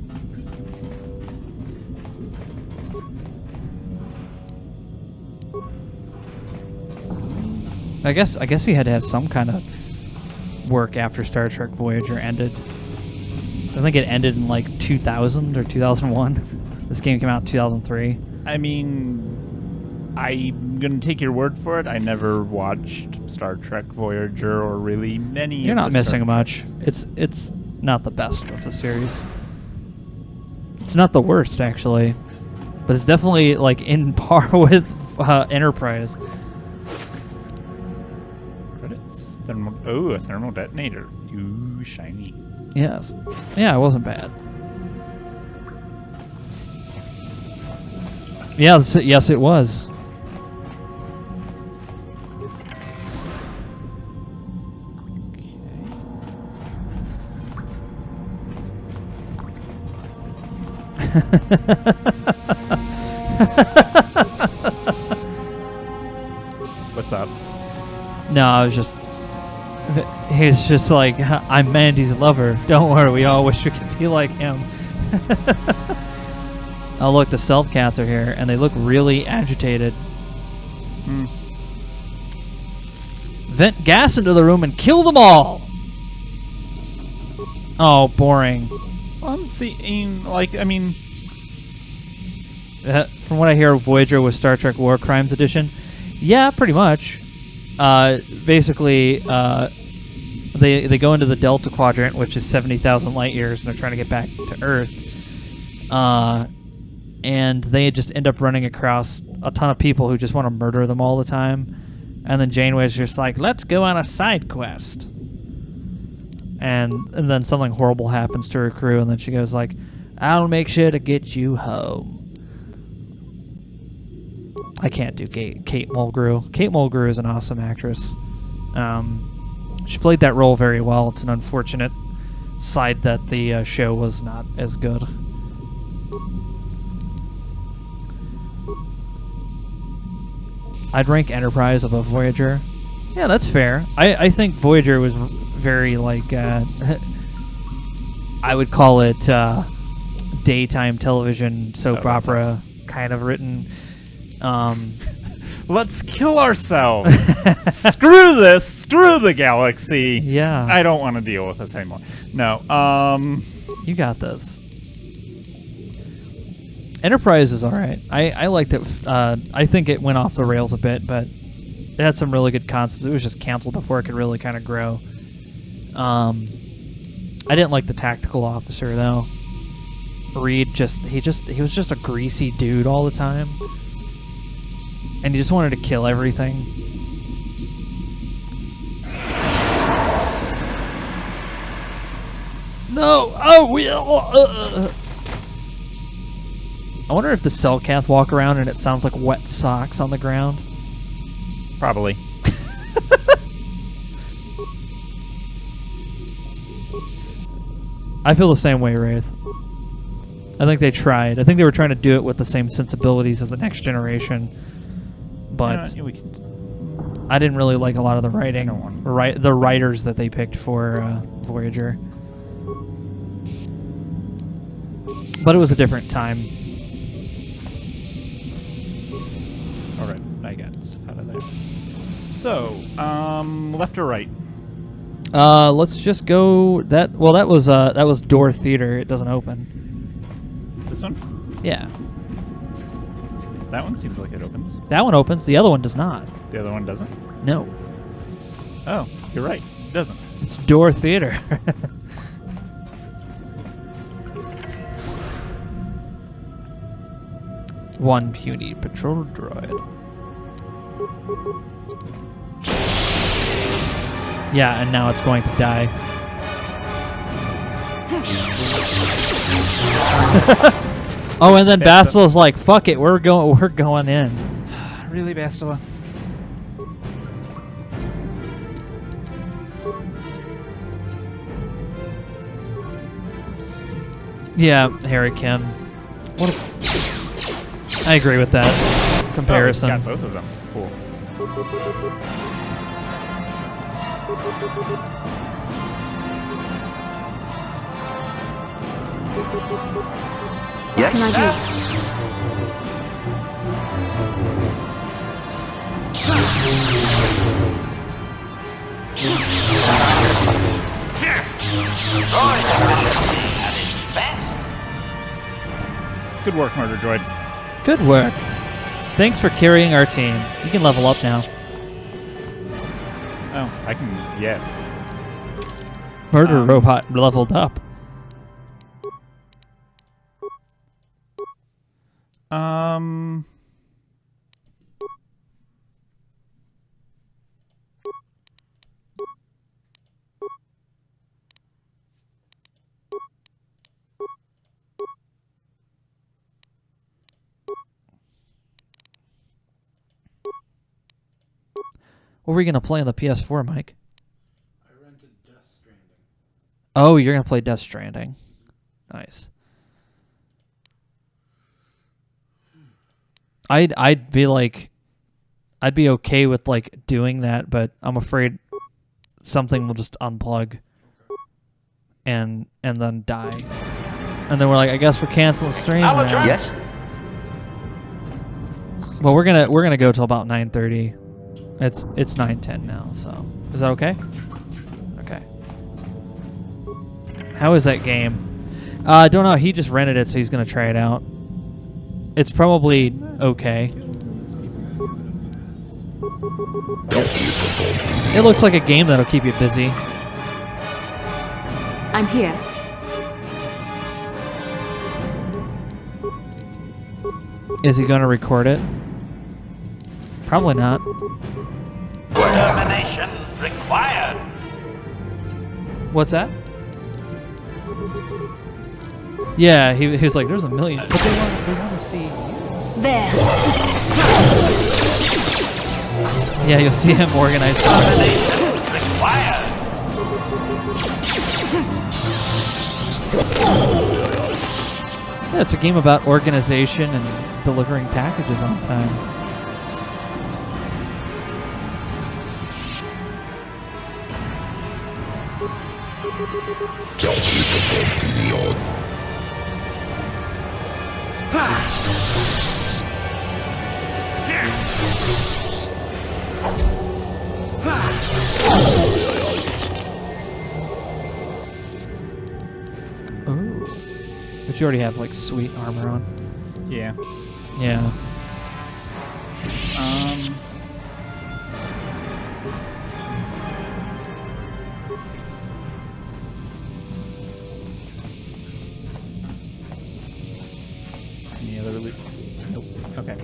I guess he had to have some kind of work after Star Trek Voyager ended. I think it ended in like 2000 or 2001. This game came out in 2003. I mean, I'm gonna take your word for it. I never watched Star Trek Voyager or really many. You're of not the missing Star much. It's not the best of the series. It's not the worst, actually, but it's definitely like in par with Enterprise. Credits. A thermal detonator. Ooh, shiny. Yes. Yeah, it wasn't bad. Yeah, yes, it was. What's up? No, I was just... He's just like, I'm Mandy's lover. Don't worry, we all wish we could be like him. Oh, look, the Selkath are here, and they look really agitated. Vent gas into the room and kill them all! Oh, boring. Well, I'm seeing, like, I mean... From what I hear, Voyager was Star Trek War Crimes Edition. Yeah, pretty much. Basically, they go into the Delta Quadrant, which is 70,000 light years, and they're trying to get back to Earth. And they just end up running across a ton of people who just want to murder them all the time. And then Janeway's just like, let's go on a side quest. And then something horrible happens to her crew, and then she goes like, I'll make sure to get you home. I can't do Kate Mulgrew. Kate Mulgrew is an awesome actress. She played that role very well. It's an unfortunate side that the show was not as good. I'd rank Enterprise above Voyager. Yeah, that's fair. I think Voyager was very, like, I would call it daytime television soap opera kind of written. Let's kill ourselves. Screw this. Screw the galaxy. Yeah. I don't want to deal with this anymore. No. You got this. Enterprise is alright. I liked it. I think it went off the rails a bit, but it had some really good concepts. It was just canceled before it could really kind of grow. I didn't like the tactical officer though. Reed he was just a greasy dude all the time. And he just wanted to kill everything. No! Oh, I wonder if the Cellcath walk around and it sounds like wet socks on the ground. Probably. I feel the same way, Wraith. I think they tried. I think they were trying to do it with the same sensibilities as the Next Generation. But I didn't really like a lot of the writing, the writers that they picked for Voyager. But it was a different time. Alright, I got stuff out of there. So, left or right? Let's just go that was Door Theater. It doesn't open. This one? Yeah. That one seems like it opens. That one opens. The other one does not. The other one doesn't? No. Oh, you're right. It doesn't. It's Door Theater. One puny patrol droid. Yeah, and now it's going to die. Oh, and then Bastila's like, "Fuck it, we're going in." Really, Bastila? Yeah, Harry Kim. I agree with that comparison. Oh, got both of them. Cool. Yes? What can I do? Good work, Murder Droid. Good work. Thanks for carrying our team. You can level up now. Oh, I can, yes. Murder Robot leveled up. What were you going to play on the PS4, Mike? I rented Death Stranding. Oh, you're going to play Death Stranding. Nice. I'd be okay with like doing that, but I'm afraid something will just unplug and then die. And then we're like, I guess we're canceling stream now. Yes. Well, we're gonna go till about 9:30. It's 9:10 now, so is that okay? Okay. How is that game? I don't know. He just rented it, so he's gonna try it out. It's probably okay. It looks like a game that'll keep you busy. I'm here. Is he gonna record it? Probably not. Termination required. What's that? Yeah, he was like, there's a million. But they want to see you. There. Yeah, you'll see him organize. Required. Yeah, it's a game about organization and delivering packages on time. Ooh. But you already have like sweet armor on. Yeah. Yeah. Any other nope. Okay.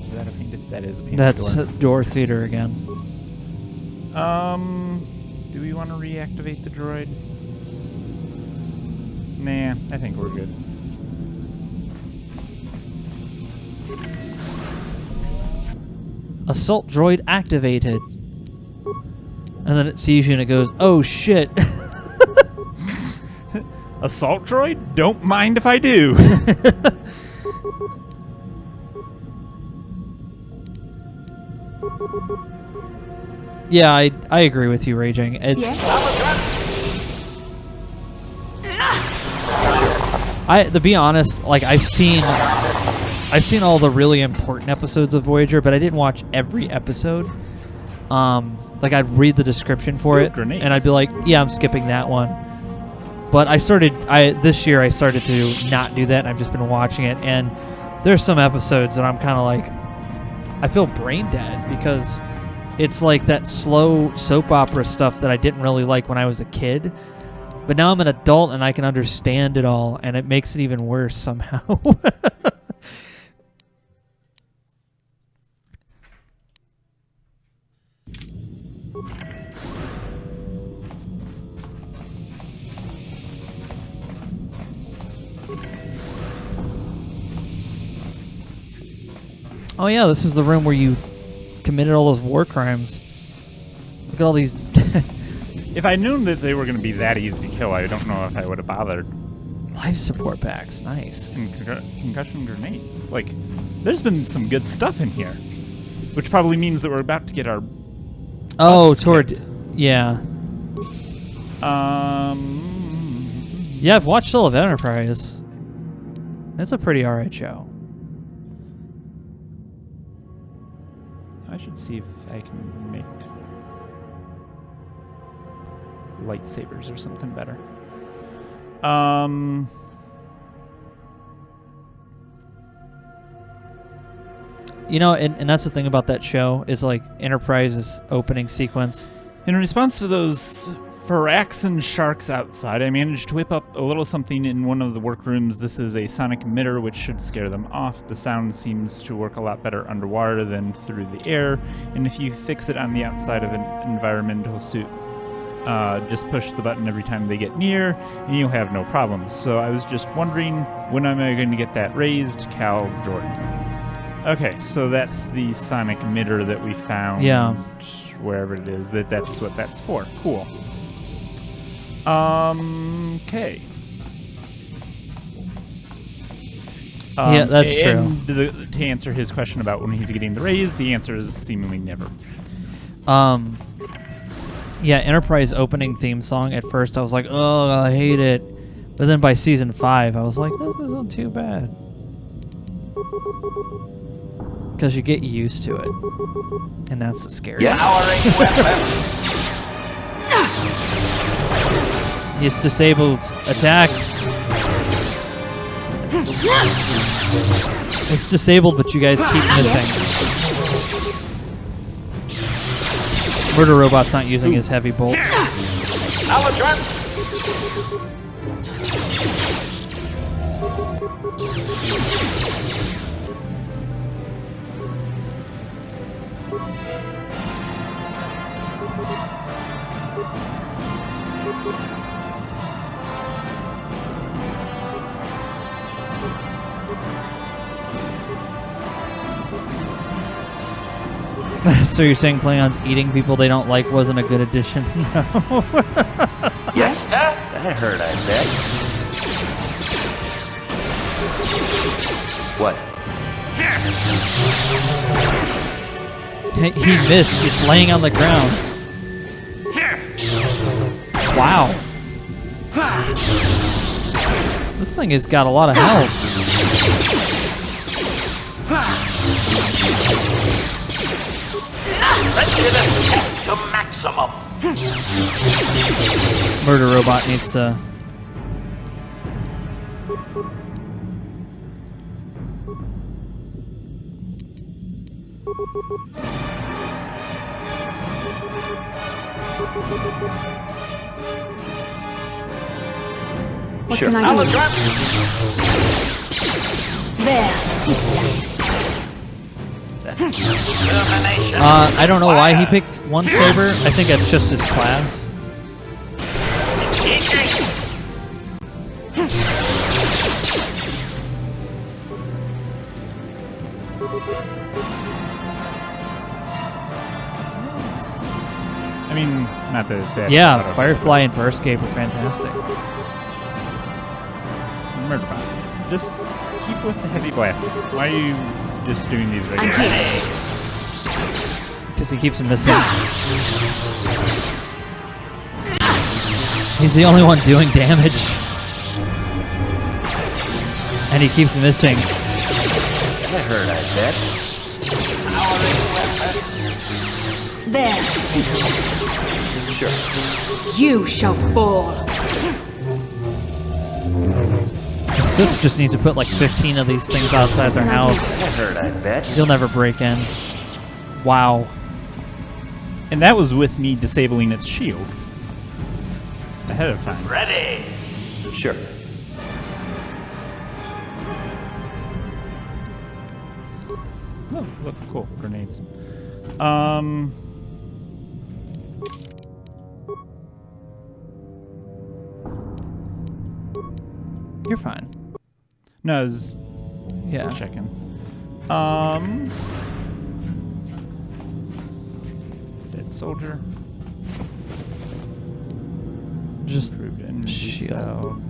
Is that a painted? That is a painted That's door. door theater again. Do we want to reactivate the droid? Nah, I think we're good. Assault droid activated. And then it sees you and it goes, oh shit. Assault droid? Don't mind if I do. Yeah, I agree with you, Raging. It's to be honest, like I've seen all the really important episodes of Voyager, but I didn't watch every episode. Like I'd read the description for it, Grenades. and I'd be like, yeah, I'm skipping that one. But this year I started to not do that, and I've just been watching it, and there's some episodes that I'm kind of like, I feel brain dead because it's like that slow soap opera stuff that I didn't really like when I was a kid. But now I'm an adult and I can understand it all, and it makes it even worse somehow. Oh yeah, this is the room where you committed all those war crimes. Look at all these... If I'd known that they were going to be that easy to kill, I don't know if I would have bothered. Life support packs, nice. And concussion grenades. Like, there's been some good stuff in here. Which probably means that we're about to get our... Oh, toward... Yeah. Yeah, I've watched all of Enterprise. That's a pretty alright show. I should see if I can make lightsabers or something better. You know, and that's the thing about that show, is like Enterprise's opening sequence. In response to those Faraxan sharks outside, I managed to whip up a little something in one of the workrooms. This is a sonic emitter which should scare them off. The sound seems to work a lot better underwater than through the air, and if you fix it on the outside of an environmental suit, just push the button every time they get near, and you'll have no problems. So I was just wondering, when am I going to get that raised, Cal Jordan? Okay, so that's the sonic emitter that we found. Yeah. Wherever it is, that's what that's for. Cool. Okay. Yeah, that's true. And to answer his question about when he's getting the raise, the answer is seemingly never. Yeah, Enterprise opening theme song, at first I was like, oh, I hate it. But then by season 5, I was like, this isn't too bad. Because you get used to it. And that's the scary. Powering weapon. He's disabled. Attack. It's disabled, but you guys keep missing. Murder Robot's not using his heavy bolts. So you're saying Klingons eating people they don't like wasn't a good addition? No. Yes, that hurt, I bet. What? He missed. It's laying on the ground. Wow. This thing has got a lot of health. Let's get this tech to maximum. Murder Robot needs to... What can I do? There. I don't know why he picked one saber. I think that's just his class. I mean, not that it's bad. Yeah, Firefly and Farscape are fantastic. Murderbot, just keep with the heavy blasting. Why are you just doing these regular hits? Because he keeps him missing. He's the only one doing damage. And he keeps missing. That hurt, I bet. There. Sure. You shall fall. The Sith just need to put like 15 of these things outside their house. That hurt, I bet. You'll never break in. Wow. And that was with me disabling its shield ahead of time. Ready. Sure. Oh, look, cool. Grenades. You're fine. No, I was Yeah. checking. Dead soldier. Just Improved energy shield. cell.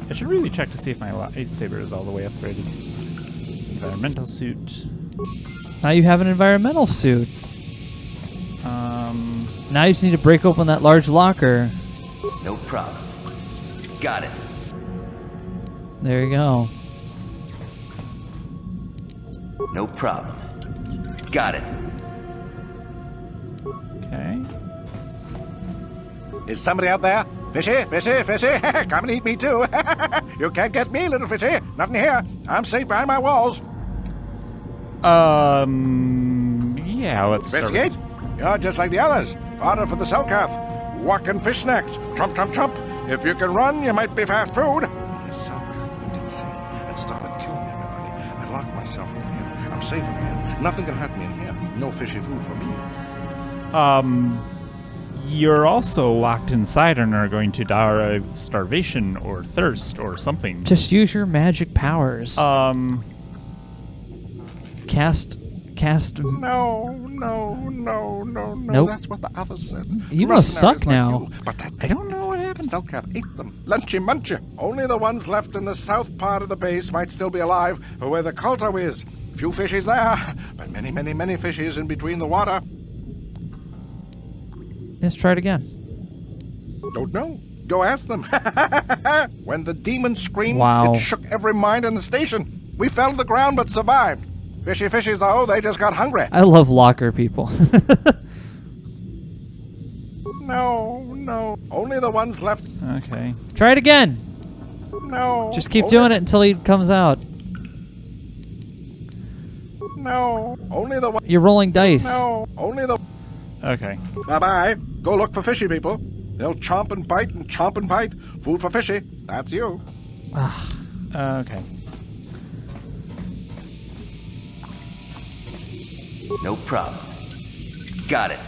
I should really check to see if my lightsaber is all the way upgraded. Environmental suit. Now you have an environmental suit. Now you just need to break open that large locker. No problem. Got it. There you go. No problem. Got it. Okay. Is somebody out there? Fishy, fishy, fishy. Come and eat me too. You can't get me, little fishy. Not in here. I'm safe behind my walls. Yeah, let's start with- Investigate. You're just like the others. Fodder for the Selkath. Walking fish snacks. Trump, trump, trump. If you can run, you might be fast food. The Selkath went insane and started killing everybody. I locked myself in here. I'm safe in here. Nothing can hurt me in here. No fishy food for me. You're also locked inside and are going to die of starvation or thirst or something. Just use your magic powers. Cast. No. Nope. That's what the others said. You must suck Mercenaries like now. you. But that I don't know what happened. Selkath ate them. Lunchy munchy. Only the ones left in the south part of the base might still be alive, where the KOTOR is. Few fishies there, but many, many, many fishies in between the water. Let's try it again. Don't know. Go ask them. When the demon screamed, Wow. it shook every mind in the station. We fell to the ground but survived. Fishy fishies, though, they just got hungry. I love locker people. No, no. Only the ones left. Okay. Try it again. No. Just keep doing it until he comes out. No. Only the one. You're rolling dice. No. Only the. Okay. Bye-bye. Go look for fishy people. They'll chomp and bite and chomp and bite. Food for fishy. That's you. Okay. No problem. Got it.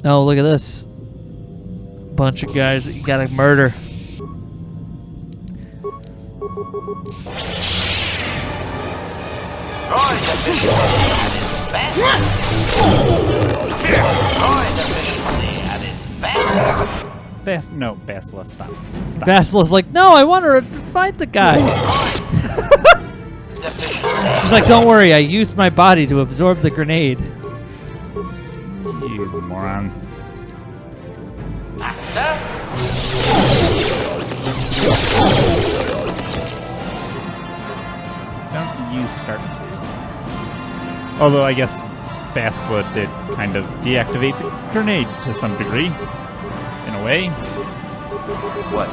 Oh, look at this. Bunch of guys that you gotta murder. Basilisk, stop. Basilisk's like, no, I want her to fight the guy. She's like, don't worry, I used my body to absorb the grenade. You moron. Don't you start to. Although I guess Basilisk did kind of deactivate the grenade to some degree. In a way. What?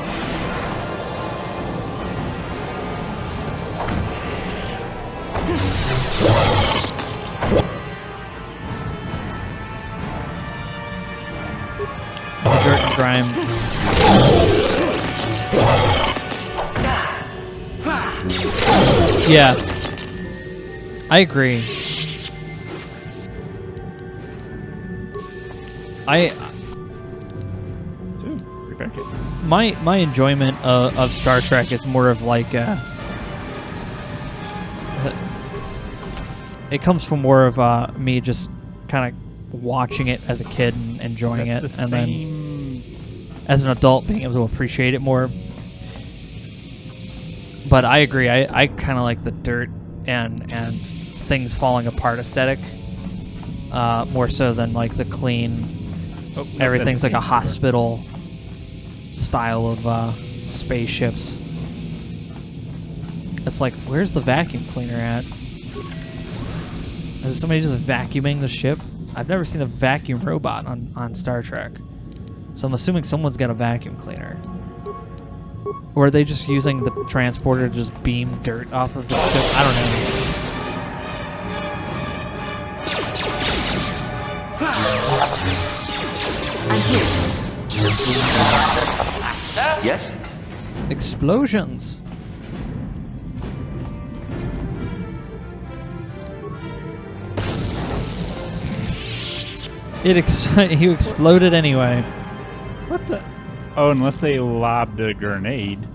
Dirt and grime. Yeah. I agree. My enjoyment of Star Trek is more of like it comes from more of me just kind of watching it as a kid and enjoying it, and then as an adult being able to appreciate it more. But I agree. I kind of like the dirt and things falling apart aesthetic more so than like the clean. Everything's like a hospital style of spaceships. It's like, where's the vacuum cleaner at? Is somebody just vacuuming the ship? I've never seen a vacuum robot on Star Trek. So I'm assuming someone's got a vacuum cleaner. Or are they just using the transporter to just beam dirt off of the ship? I don't know. I'm here. Yes? Explosions. You exploded anyway. What the? Oh, unless they lobbed a grenade.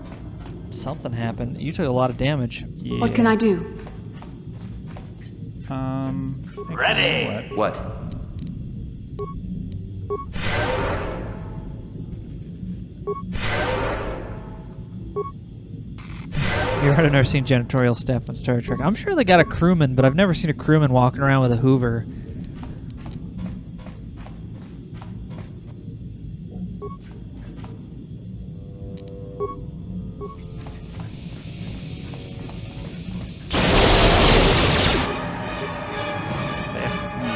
Something happened. You took a lot of damage. Yeah. What can I do? Ready. What? You heard I've never seen janitorial staff on Star Trek. I'm sure they got a crewman, but I've never seen a crewman walking around with a Hoover.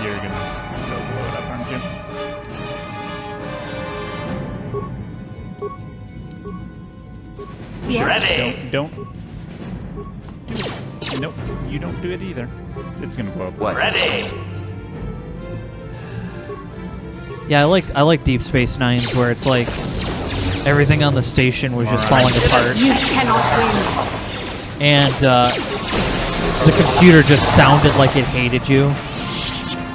You're gonna go blow it up, aren't you? Yes. Ready. Don't. Nope, you don't do it either. It's gonna blow up. What? Ready. Yeah, I like Deep Space Nine's where it's like everything on the station was just falling apart. You cannot win. And the computer just sounded like it hated you.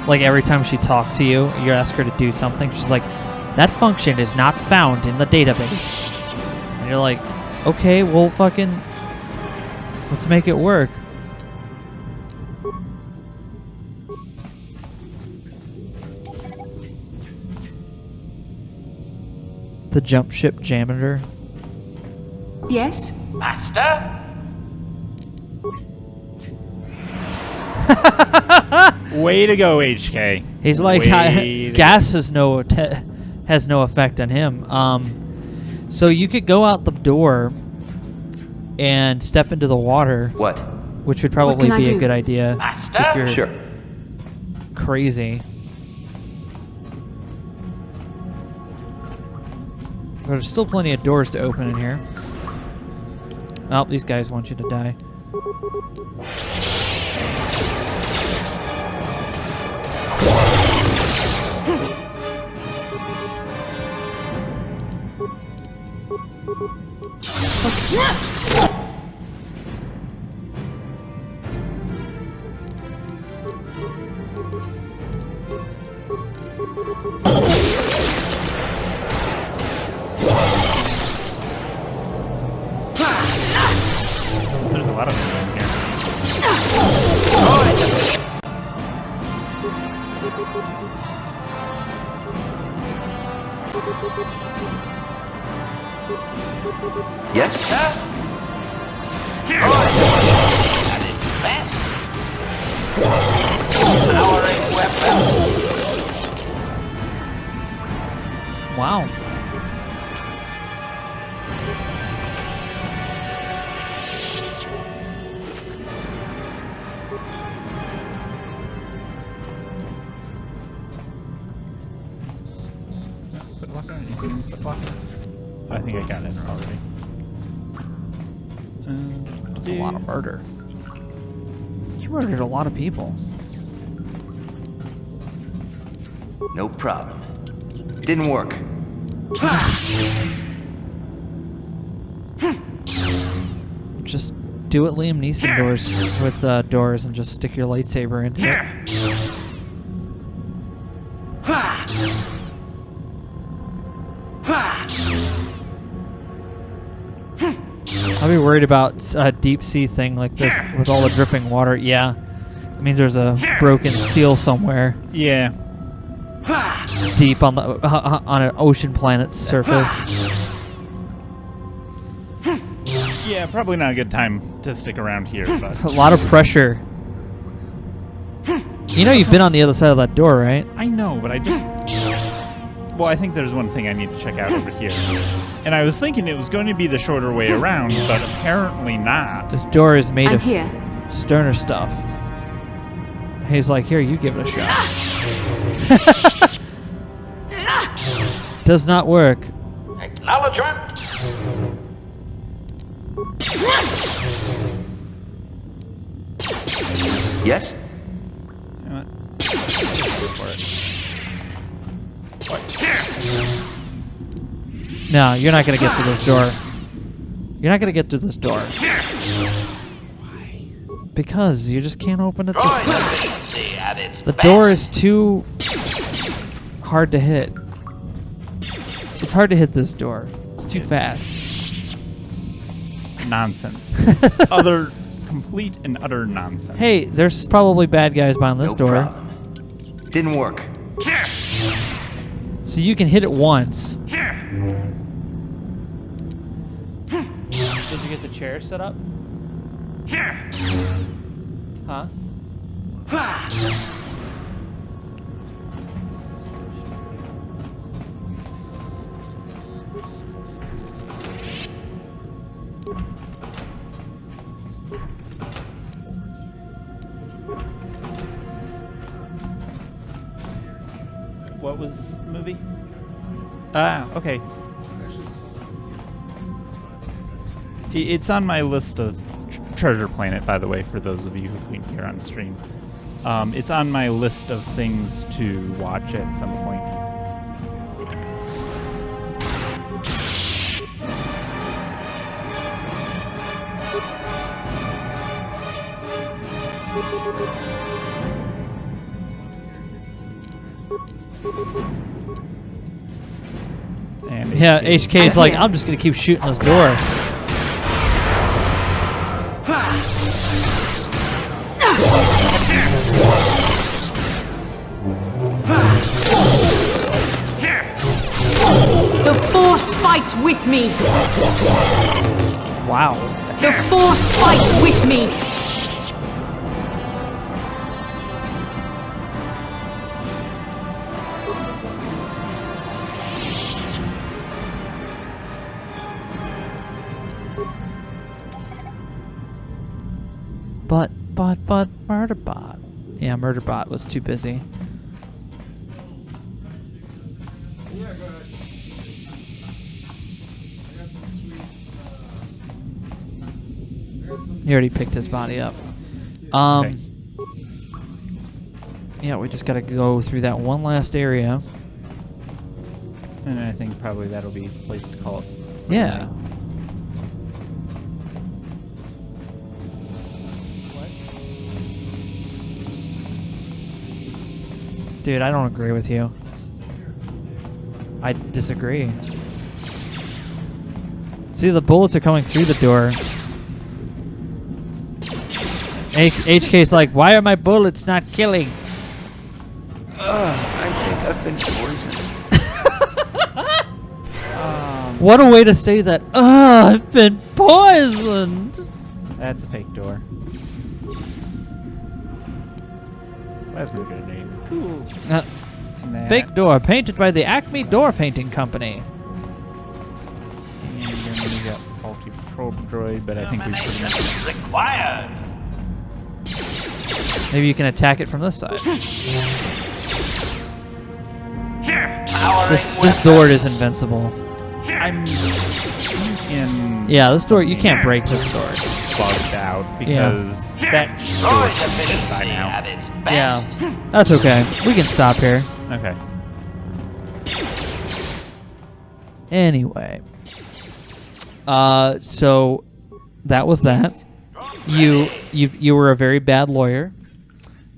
Like every time she talked to you, you ask her to do something, she's like, that function is not found in the database. And you're like, okay, well fucking, let's make it work. The jump ship janitor. Yes? Master? Way to go, HK. He's like, Way to gas has no effect on him. So you could go out the door and step into the water. What? which would probably can I be a do? good idea if you're Sure. crazy. There's still plenty of doors to open in here. Oh, these guys want you to die. There's a lot of them in here. Yes? Wow. Footlocker? Anything in the footlocker? I think I got it already. That's a lot of murder. You murdered a lot of people. No problem. Didn't work. Just do what Liam Neeson does with doors and just stick your lightsaber into it. I'll be worried about a deep sea thing like this with all the dripping water. Yeah, it means there's a broken seal somewhere. Yeah. Deep on the on an ocean planet's surface. Yeah, probably not a good time to stick around here, but A lot of pressure. You know you've been on the other side of that door, right? I know, but I just... Well, I think there's one thing I need to check out over here. And I was thinking it was going to be the shorter way around, but apparently not. This door is made I'm of here. sterner stuff. He's like, here, you give it a shot. Does not work. Acknowledgement. Yes? You know what? Go for it. What? No, you're not gonna get to this door. You're not gonna get to this door. Why? Because you just can't open it. At its The best. door is too hard to hit. It's hard to hit this door. It's too fast. Nonsense. Complete and utter nonsense. Hey, there's probably bad guys behind this door. Problem. Didn't work. So you can hit it once. Did you get the chair set up? Huh? What was the movie? Ah, okay. It's on my list of Treasure Planet, by the way, for those of you who can hear on stream. It's on my list of things to watch at some point. And Yeah, HK's like, I'm just gonna keep shooting this door. The Force fights with me. Wow. The Force fights with me. But but Murderbot. Yeah, Murderbot was too busy. He already picked his body up. Okay. Yeah, we just gotta go through that one last area. And I think probably that'll be the place to call it. Yeah. Dude, I don't agree with you. I disagree. See, the bullets are coming through the door. HK's like, why are my bullets not killing? I think I've been poisoned. What a way to say that. I've been poisoned. That's a fake door. Plasma grenade. Cool. Fake door painted by the Acme Door Painting Company. And then we got faulty patrol droid, but I think we pretty much required. Maybe you can attack it from this side. This door is invincible. I'm in. Yeah, this door, you can't break this door. Bugged out because that door should by now. Yeah, that's okay. We can stop here. Okay. Anyway, so that was that. You were a very bad lawyer.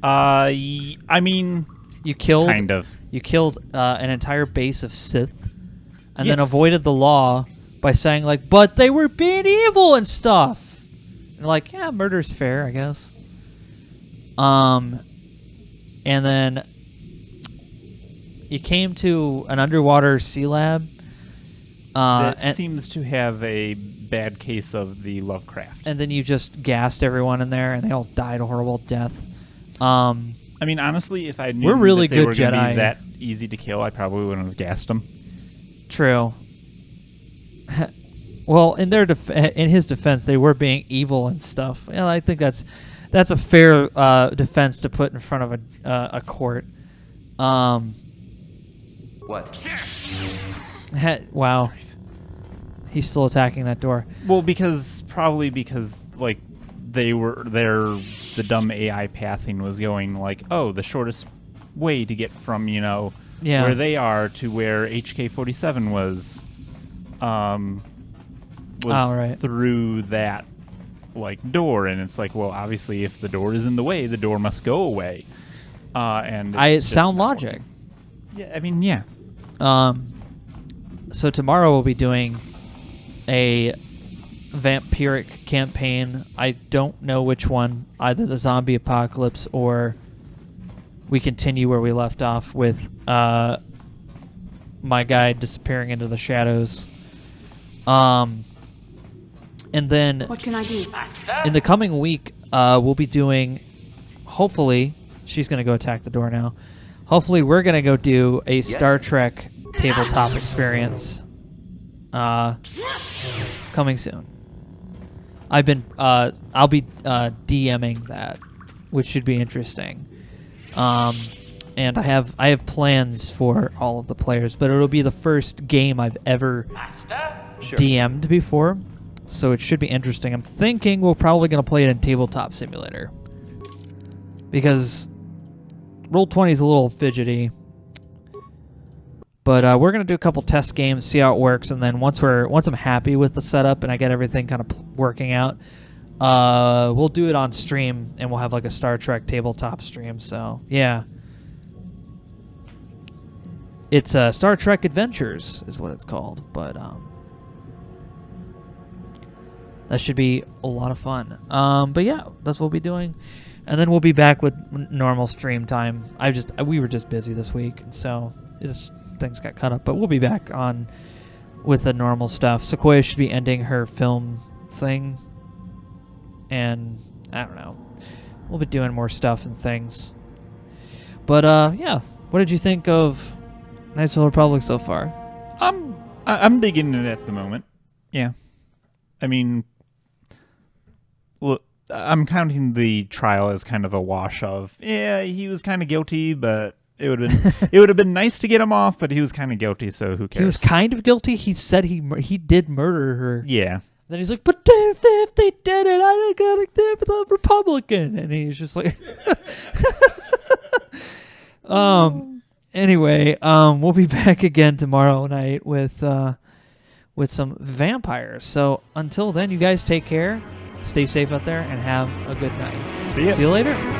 I mean, you killed kind of. You killed an entire base of Sith, and then Yes. avoided the law by saying like, "But they were being evil and stuff." And like, yeah, murder's fair, I guess. And then you came to an underwater sea lab. That seems to have a bad case of the Lovecraft. And then you just gassed everyone in there, and they all died a horrible death. I mean, honestly, if I knew we're really that they good were going to Jedi. be that easy to kill, I probably wouldn't have gassed them. True. Well, in his defense, they were being evil and stuff. And I think that's a fair defense to put in front of a court. What? Wow. He's still attacking that door. Well, probably because like the dumb AI pathing was going like, oh, the shortest way to get from where they are to where HK-47 was through that like door, and it's like, well, obviously if the door is in the way, the door must go away. And it's sound logic. Yeah, I mean, yeah. So tomorrow we'll be doing a vampiric campaign. I don't know which one, either the zombie apocalypse or we continue where we left off with my guy disappearing into the shadows. And then What can I do? in the coming week, we'll be doing, hopefully, she's going to go attack the door now. Hopefully we're going to go do a Star Trek tabletop experience coming soon. I'll be DMing that, which should be interesting. And I have plans for all of the players, but it'll be the first game I've ever DM'd before, so it should be interesting. I'm thinking we're probably going to play it in Tabletop Simulator, because Roll20 is a little fidgety. But we're going to do a couple test games, see how it works, and then once I'm happy with the setup and I get everything kind of working out, we'll do it on stream, and we'll have like a Star Trek tabletop stream. So yeah, it's Star Trek Adventures is what it's called. But that should be a lot of fun. But yeah, that's what we'll be doing, and then we'll be back with normal stream time. We were just busy this week, so things got cut up. But we'll be back on with the normal stuff. Sequoia should be ending her film thing, and I don't know. We'll be doing more stuff and things. But yeah, what did you think of Knights of the Republic so far? I'm digging it at the moment. Yeah, I mean, look, I'm counting the trial as kind of a wash of, yeah, he was kind of guilty, but it would have been nice to get him off, but he was kind of guilty, so who cares? He was kind of guilty. He said he did murder her. Yeah. Then he's like, but if they did it, I gotta give the Republican, and he's just like, Anyway, we'll be back again tomorrow night with some vampires. So until then, you guys take care, stay safe out there, and have a good night. See ya. See you later.